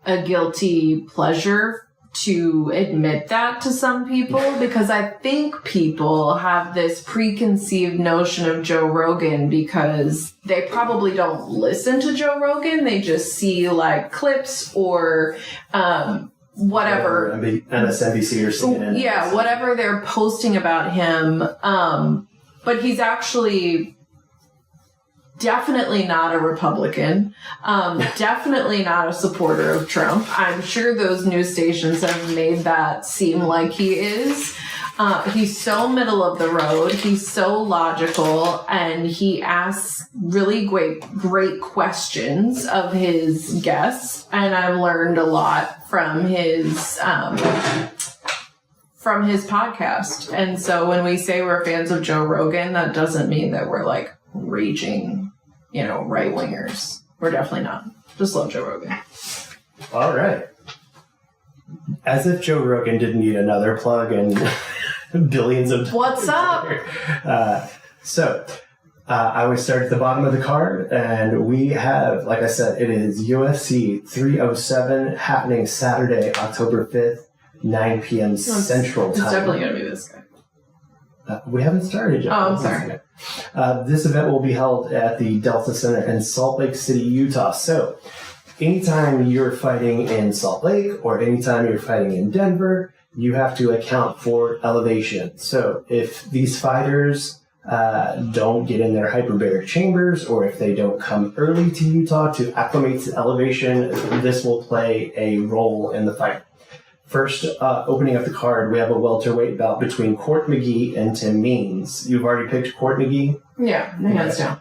a guilty pleasure to admit that to some people, because I think people have this preconceived notion of Joe Rogan because they probably don't listen to Joe Rogan. They just see like clips or whatever. MSNBC or CNN. Yeah, whatever they're posting about him. But he's actually definitely not a Republican. Definitely not a supporter of Trump. I'm sure those news stations have made that seem like he is. He's so middle of the road. He's so logical, and he asks really great questions of his guests. And I've learned a lot from his podcast. And so when we say we're fans of Joe Rogan, that doesn't mean that we're like raging, right wingers. We're definitely not. Just love Joe Rogan. All right. As if Joe Rogan didn't need another plug and billions of dollars. What's up? I always start at the bottom of the card, and we have, like I said, it is UFC 307 happening Saturday, October 5th, 9 p.m. Central Time. It's definitely going to be this guy. We haven't started yet. Oh, I'm sorry. This event will be held at the Delta Center in Salt Lake City, Utah. So, anytime you're fighting in Salt Lake or anytime you're fighting in Denver, you have to account for elevation. So, if these fighters don't get in their hyperbaric chambers, or if they don't come early to Utah to acclimate to elevation, this will play a role in the fight. First, opening up the card, we have a welterweight bout between Court McGee and Tim Means. You've already picked Court McGee? Yeah, hands down.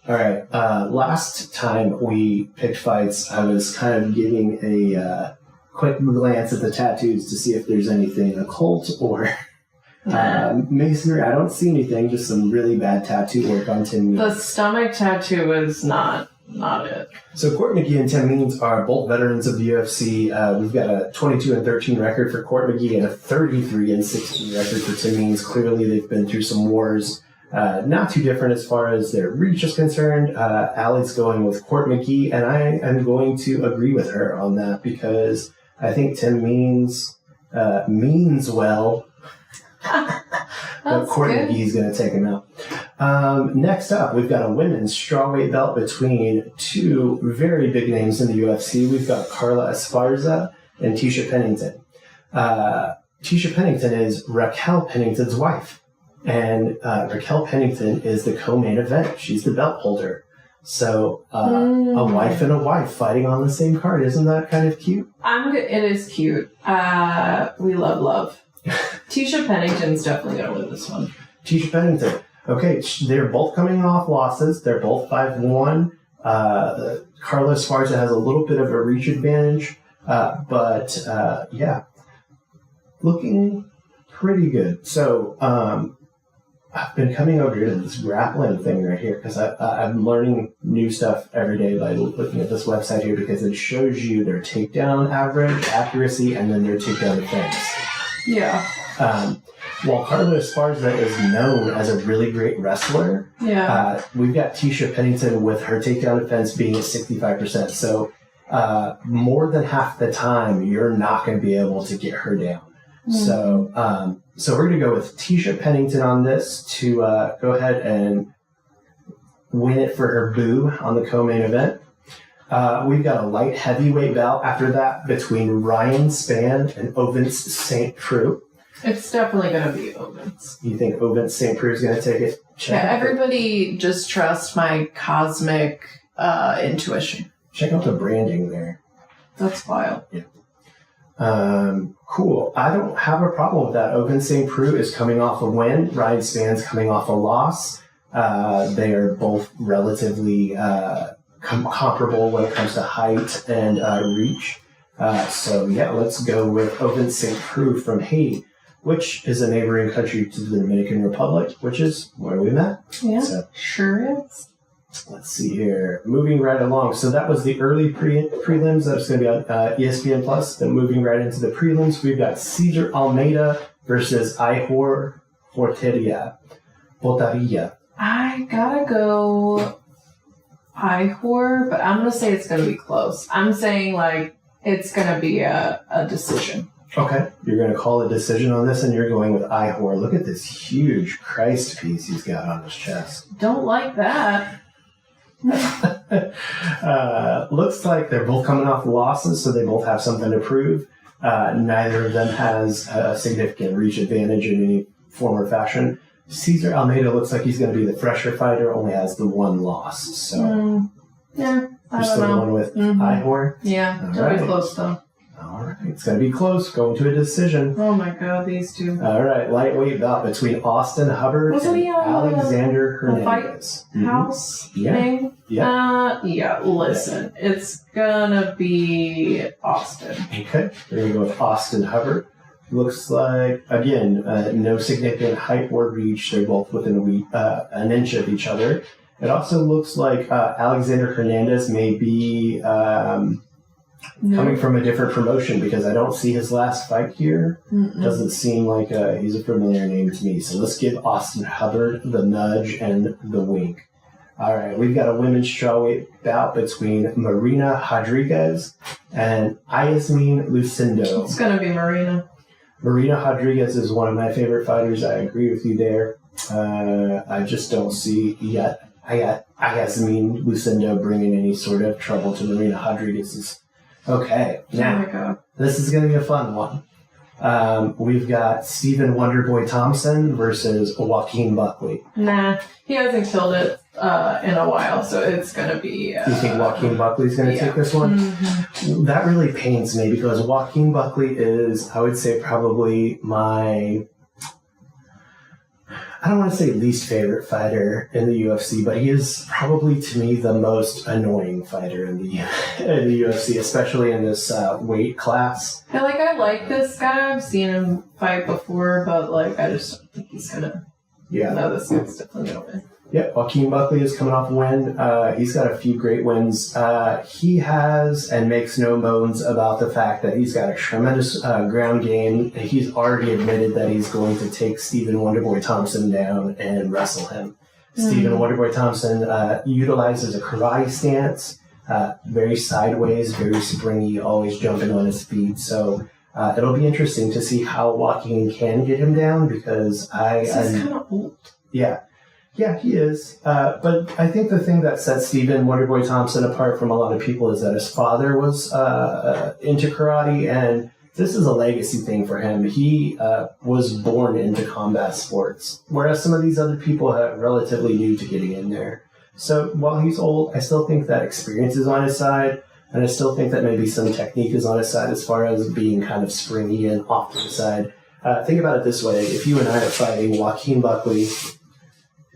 All right. Last time we picked fights, I was kind of giving a quick glance at the tattoos to see if there's anything occult or masonry. I don't see anything, just some really bad tattoo work on Tim Means. The stomach tattoo is not it. So Court McGee and Tim Means are both veterans of the UFC. We've got a 22-13 record for Court McGee and a 33-16 record for Tim Means. Clearly, they've been through some wars. Not too different as far as their reach is concerned. Allie's going with Court McGee, and I am going to agree with her on that because I think Tim Means means well. But Court McGee's going to take him out. Next up, we've got a women's strawweight belt between two very big names in the UFC. We've got Carla Esparza and Tisha Pennington. Tisha Pennington is Raquel Pennington's wife. And Raquel Pennington is the co-main event. She's the belt holder. So a wife and a wife fighting on the same card. Isn't that kind of cute? It is cute. We love. Tisha Pennington's definitely going to win this one. Tisha Pennington. Okay, they're both coming off losses. They're both 5-1. Carla Esparza has a little bit of a reach advantage. But looking pretty good. So I've been coming over here to this grappling thing right here because I'm learning new stuff every day by looking at this website here because it shows you their takedown average, accuracy, and then their takedown defense. Yeah. While Carla Esparza is known as a really great wrestler, we've got Tisha Pennington with her takedown defense being at 65%. So more than half the time, you're not going to be able to get her down. Mm-hmm. So we're going to go with Tisha Pennington on this to go ahead and win it for her boo on the co-main event. We've got a light heavyweight bout after that between Ryan Spann and Ovince St. Preux. It's definitely going to be Ovince. You think Ovince St. Preux is going to take it? Everybody just trust my cosmic intuition. Check out the branding there. That's wild. Yeah. Cool. I don't have a problem with that. Ovince St. Preux is coming off a win. Ryan Spann's coming off a loss. They are both relatively comparable when it comes to height and reach. Let's go with Ovince St. Preux from Haiti, which is a neighboring country to the Dominican Republic, which is where we met. Yeah, sure is. Let's see here. Moving right along. So that was the early prelims. That's going to be on ESPN Plus. Then moving right into the prelims, we've got Cesar Almeida versus Ihor Porteria. I gotta go Ihor, but I'm going to say it's going to be close. I'm saying, like, it's going to be a decision. Okay. You're going to call a decision on this, and you're going with Ihor. Look at this huge Christ piece he's got on his chest. Don't like that. Looks like they're both coming off losses, so they both have something to prove. Neither of them has a significant reach advantage in any form or fashion. Cesar Almeida looks like he's going to be the fresher fighter, only has the one loss. So, yeah, I you're don't still know. going with Ihor? Yeah, All it'll right. be close though. All right, it's going to be close. Going to a decision. Oh my god, these two. All right, lightweight bout between Austin Hubbard Wasn't and he on Alexander the fight Hernandez. house Yeah. thing? Yeah, listen, it's gonna be Austin. Okay, we're going to go with Austin Hubbard. Looks like, again, no significant height or reach. They're both within an inch of each other. It also looks like Alexander Hernandez may be coming from a different promotion because I don't see his last fight here. Doesn't seem like he's a familiar name to me. So let's give Austin Hubbard the nudge and the wink. All right, we've got a women's strawweight bout between Marina Rodriguez and Yasmin Lucindo. It's gonna be Marina. Marina Rodriguez is one of my favorite fighters. I agree with you there. I just don't see yet Yasmin Lucindo bringing any sort of trouble to Marina Rodriguez's. Okay, Oh now my god. this is going to be a fun one. We've got Stephen Wonderboy Thompson versus Joaquin Buckley. Nah, he hasn't killed it in a while, so it's gonna be. Do you think Joaquin Buckley's going to take this one? That really pains me because Joaquin Buckley is, I would say, probably my, I don't want to say least favorite fighter in the UFC, but he is probably to me the most annoying fighter in the UFC, especially in this weight class. Yeah, like I like this guy. I've seen him fight before, but like I just don't think he's gonna. Yeah. No, this guy's definitely gonna win. Yep, Joaquin Buckley is coming off a win. He's got a few great wins. He has and makes no moans about the fact that he's got a tremendous ground game. He's already admitted that he's going to take Stephen Wonderboy Thompson down and wrestle him. Stephen Wonderboy Thompson utilizes a karate stance, very sideways, very springy, always jumping on his feet. So it'll be interesting to see how Joaquin can get him down because He's kind of old. Yeah, he is. But I think the thing that sets Stephen Wonderboy Thompson apart from a lot of people is that his father was into karate, and this is a legacy thing for him. He was born into combat sports, whereas some of these other people are relatively new to getting in there. So while he's old, I still think that experience is on his side, and I still think that maybe some technique is on his side as far as being kind of springy and off to the side. Think about it this way. If you and I are fighting Joaquin Buckley,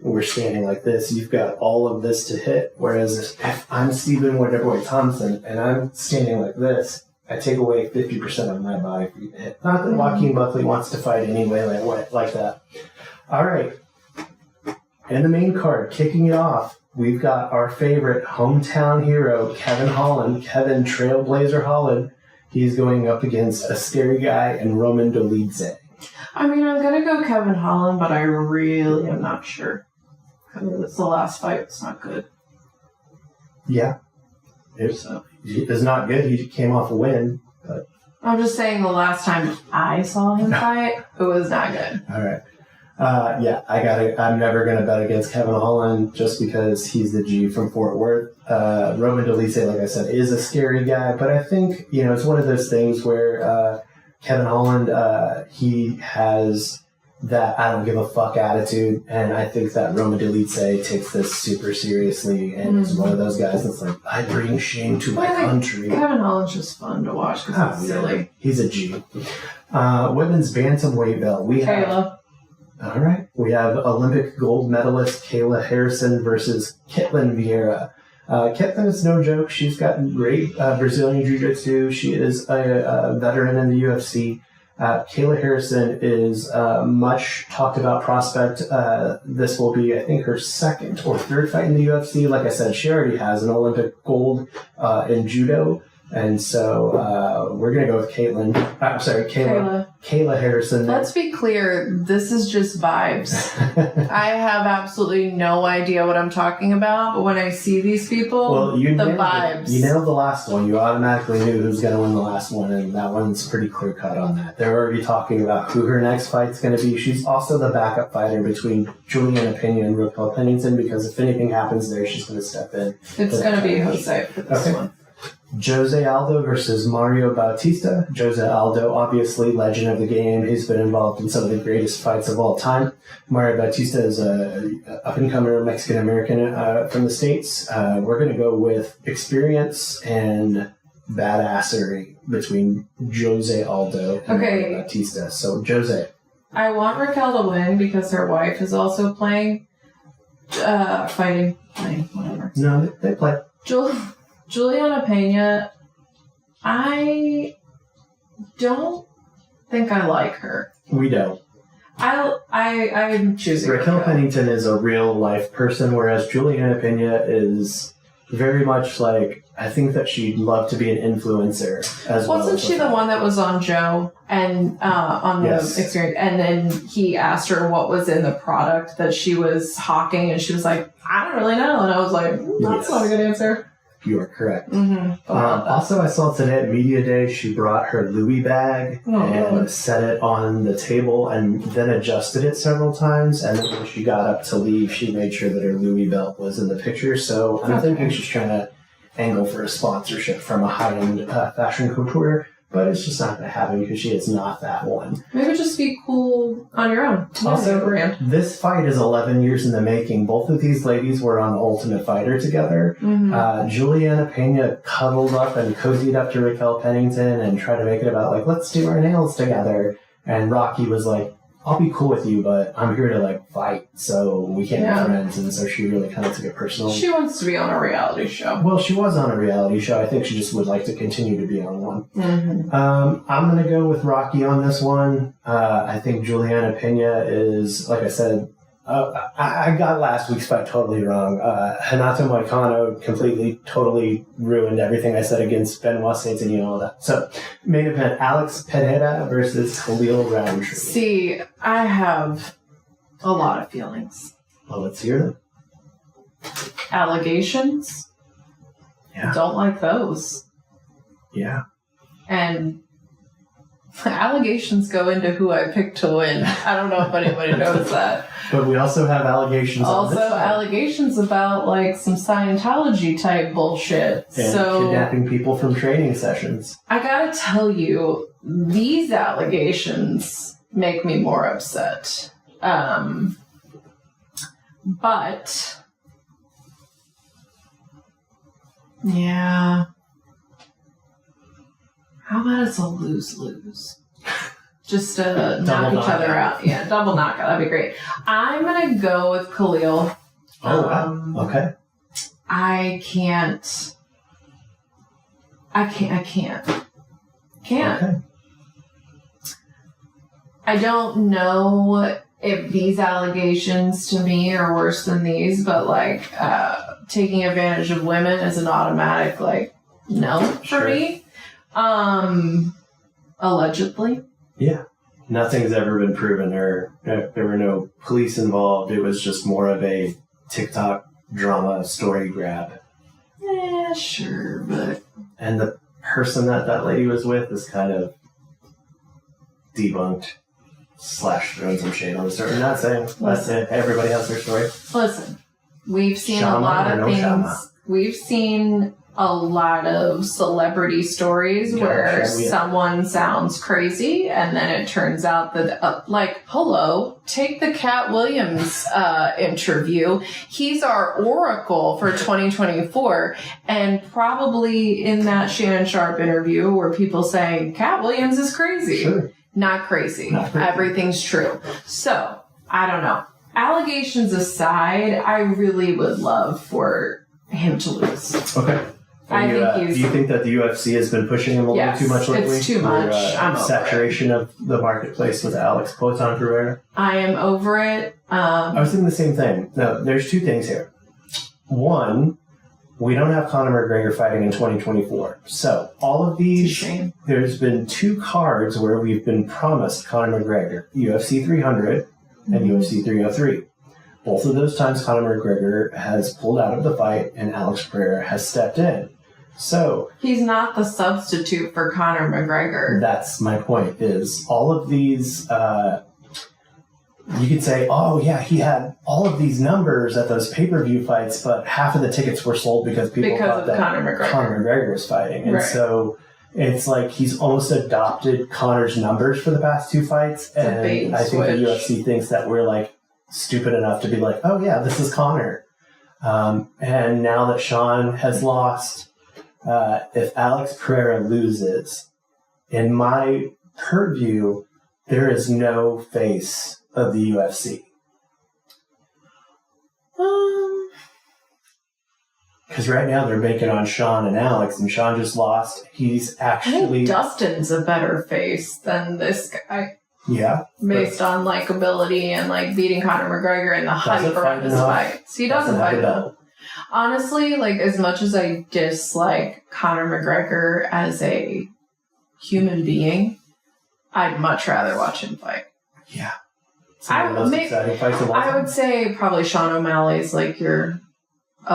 we're standing like this, you've got all of this to hit, whereas if I'm Stephen Wonderboy Thompson and I'm standing like this, I take away 50% of my body for you to hit. Not that Joaquin Buckley wants to fight anyway like that. All right. In the main card, kicking it off, we've got our favorite hometown hero, Kevin Holland. Kevin Trailblazer Holland. He's going up against a scary guy and Roman Dolidze. I mean, I'm gonna go Kevin Holland, but I really am not sure. I mean, it's the last fight. It's not good. Yeah. It's not good. He came off a win. But I'm just saying the last time I saw him fight, it was not good. all right. I'm never going to bet against Kevin Holland just because he's the G from Fort Worth. Roman Dolidze, like I said, is a scary guy, but I think, it's one of those things where Kevin Holland, he has that I don't give a fuck attitude, and I think that Roman Dolidze takes this super seriously and is one of those guys that's like, I bring shame to my country. Kevin Holland's just fun to watch because he's silly. He's a G. Women's bantamweight belt. We have Kayla. All right. We have Olympic gold medalist Kayla Harrison versus Kitlin Vieira. Kitlin is no joke. She's got great Brazilian Jiu-Jitsu. She is a veteran in the UFC. Kayla Harrison is a much talked about prospect. This will be, I think, her second or third fight in the UFC. Like I said, she already has an Olympic gold in judo. And so we're going to go with Kayla Harrison. Let's be clear, this is just vibes. I have absolutely no idea what I'm talking about, but when I see these people, the vibes. You nailed the last one. You automatically knew who was going to win the last one, and that one's pretty clear cut on that. They're already talking about who her next fight's going to be. She's also the backup fighter between Juliana Pena and Raquel Pennington, because if anything happens there, she's going to step in. It's going to be Jose for this one. Jose Aldo versus Mario Bautista. Jose Aldo, obviously legend of the game. He's been involved in some of the greatest fights of all time. Mario Bautista is a up-and-comer Mexican-American from the States. We're going to go with experience and badassery between Jose Aldo and Mario Bautista. So, Jose. I want Raquel to win because her wife is also playing, fighting, whatever. No, they play. Juliana Pena, I don't think I like her. We don't. I'm choosing Raquel Pennington is a real life person, whereas Juliana Pena is very much like, I think that she'd love to be an influencer as well. Wasn't she the one that was on Joe and on the experience? And then he asked her what was in the product that she was hawking, and she was like, I don't really know. And I was like, that's not a good answer. You are correct. Mm-hmm. Also, I saw today at Media Day, she brought her Louis bag and set it on the table and then adjusted it several times. And then when she got up to leave, she made sure that her Louis belt was in the picture. So I'm thinking she's trying to angle for a sponsorship from a high-end fashion couture. But it's just not going to happen because she is not that one. Maybe just be cool on your own. Also, this fight is 11 years in the making. Both of these ladies were on Ultimate Fighter together. Mm-hmm. Juliana Pena cuddled up and cozied up to Raquel Pennington and tried to make it about, like, let's do our nails together. And Rocky was like, I'll be cool with you, but I'm here to, like, fight, so we can't be friends. And so she really kind of took it personal. She wants to be on a reality show. Well, she was on a reality show. I think she just would like to continue to be on one. Mm-hmm. I'm going to go with Rocky on this one. I think Juliana Pena is, like I said, I got last week's fight totally wrong. Renato Moicano completely, totally ruined everything I said against Benoit Saint-Denis and all that. So, main event, Alex Pereira versus Khalil Roundtree. See, I have a lot of feelings. Well, let's hear them. Allegations? Yeah. Don't like those. Yeah. And allegations go into who I picked to win. I don't know if anybody knows that. But we also have allegations. Also, allegations about like some Scientology type bullshit. And kidnapping people from training sessions. I gotta tell you, these allegations make me more upset. But yeah. How about it's a lose-lose? Just knock each other out. Yeah, double knockout. That'd be great. I'm going to go with Khalil. Oh, wow. Okay. I can't. Can't. Okay. I don't know if these allegations to me are worse than these, but like taking advantage of women is an automatic like no for me. Allegedly. Yeah. Nothing's ever been proven, or there were no police involved. It was just more of a TikTok drama story grab. Yeah, sure, but... And the person that lady was with is kind of debunked / thrown some shade on the story. I'm not saying that's it. Everybody has their story. Listen, we've seen a lot of things. We've seen a lot of celebrity stories where someone sounds crazy and then it turns out that, hello, take the Cat Williams interview. He's our oracle for 2024. And probably in that Shannon Sharp interview were people saying, Cat Williams is crazy. Sure. Not crazy. Everything's true. So, I don't know. Allegations aside, I really would love for him to lose. Okay. Do you think that the UFC has been pushing him a little too much lately? It's too much. I'm saturation of the marketplace with Alex Poitin Pereira? I am over it. I was thinking the same thing. No, there's two things here. One, we don't have Conor McGregor fighting in 2024. So all of these, there's been 2 cards where we've been promised Conor McGregor, UFC 300 and UFC 303. Both of those times Conor McGregor has pulled out of the fight and Alex Pereira has stepped in. So he's not the substitute for Conor McGregor. That's my point, is all of these, you could say, oh yeah, he had all of these numbers at those pay-per-view fights, but half of the tickets were sold because people thought that Conor McGregor was fighting. And so it's like he's almost adopted Conor's numbers for the past 2 fights. And I think the UFC thinks that we're like stupid enough to be like, oh yeah, this is Conor. And now that Sean has lost, if Alex Pereira loses, in my purview, there is no face of the UFC. Because right now they're banking on Sean and Alex, and Sean just lost. He's actually... I think Dustin's a better face than this guy. Yeah. Based on likability and like beating Conor McGregor and the hype around his fights. He doesn't fight enough. Honestly, like as much as I dislike Conor McGregor as a human being, I'd much rather watch him fight. Yeah. I would say probably Sean O'Malley's like a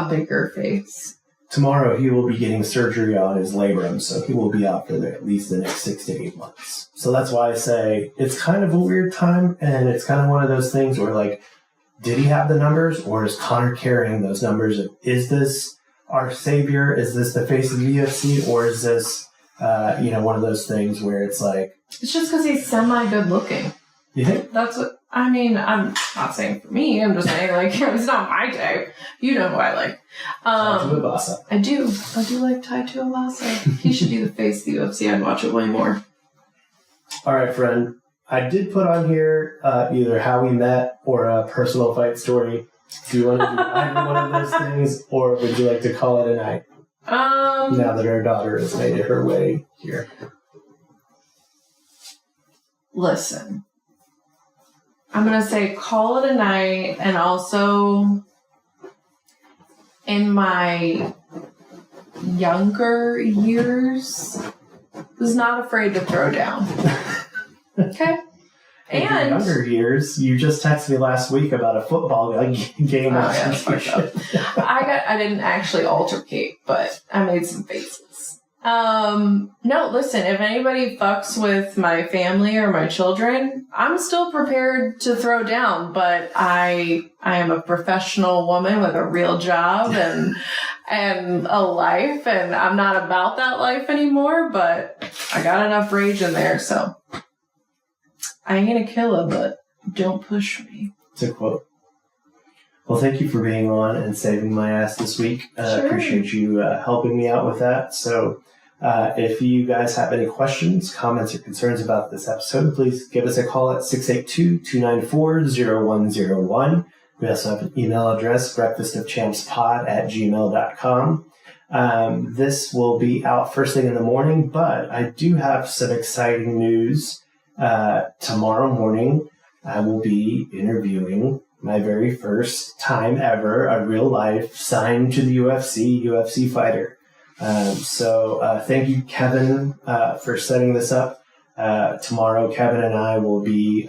bigger face. Tomorrow he will be getting surgery on his labrum, so he will be out for at least the next 6 to 8 months. So that's why I say it's kind of a weird time, and it's kind of one of those things where like, did he have the numbers, or is Conor carrying those numbers? Is this our savior? Is this the face of the UFC, or is this one of those things where it's like... It's just because he's semi-good looking. You think? That's what... I mean, I'm not saying for me. I'm just saying, like, it's not my type. You know who I like. Tai Tuivasa. I do like Tai Tuivasa. He should be the face of the UFC. I'd watch it way more. All right, friend. I did put on here either how we met or a personal fight story. Do you want to do either one of those things, or would you like to call it a night? Now that our daughter has made it her way here. Listen. I'm going to say call it a night, and also in my younger years, was not afraid to throw down. Okay? In your younger years, you just texted me last week about a football game. I didn't actually altercate, but I made some faces. No, listen, if anybody fucks with my family or my children, I'm still prepared to throw down, but I am a professional woman with a real job and a life, and I'm not about that life anymore, but I got enough rage in there, so I ain't gonna kill him, but don't push me. It's a quote. Well, thank you for being on and saving my ass this week. Sure. Appreciate you helping me out with that. So if you guys have any questions, comments, or concerns about this episode, please give us a call at 682-294-0101. We also have an email address, breakfastofchampspod@gmail.com. This will be out first thing in the morning, but I do have some exciting news. Tomorrow morning, I will be interviewing my very first time ever, a real life signed to the UFC fighter. So thank you, Kevin, for setting this up. Tomorrow, Kevin and I will be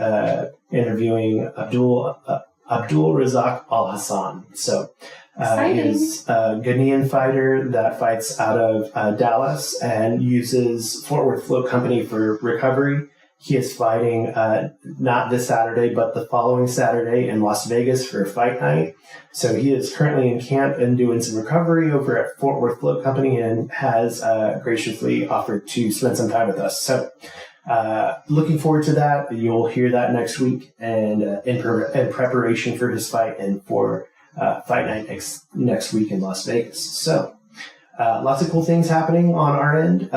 interviewing Abdul Razak Al Hassan. So he's a Ghanaian fighter that fights out of Dallas and uses Fort Worth Float Company for recovery. He is fighting not this Saturday, but the following Saturday in Las Vegas for a fight night. So he is currently in camp and doing some recovery over at Fort Worth Float Company and has graciously offered to spend some time with us. So looking forward to that. You'll hear that next week, and in preparation for his fight and for fight night next week in Las Vegas. So lots of cool things happening on our end.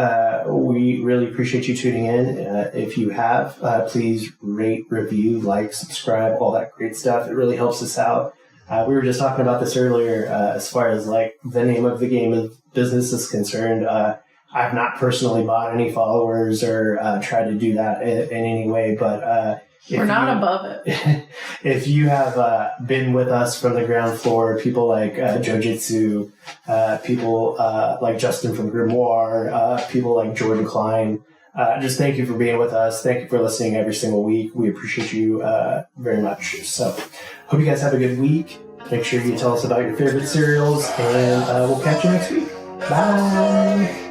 We really appreciate you tuning in. If you have, please rate, review, like, subscribe, all that great stuff. It really helps us out. We were just talking about this earlier as far as like the name of the game of business is concerned. I've not personally bought any followers or tried to do that in any way, but We're not above it. If you have been with us from the ground floor, people like Jojitsu, people like Justin from Grimoire, people like Jordan Klein, just thank you for being with us. Thank you for listening every single week. We appreciate you very much. So, hope you guys have a good week. Make sure you tell us about your favorite cereals, and we'll catch you next week. Bye.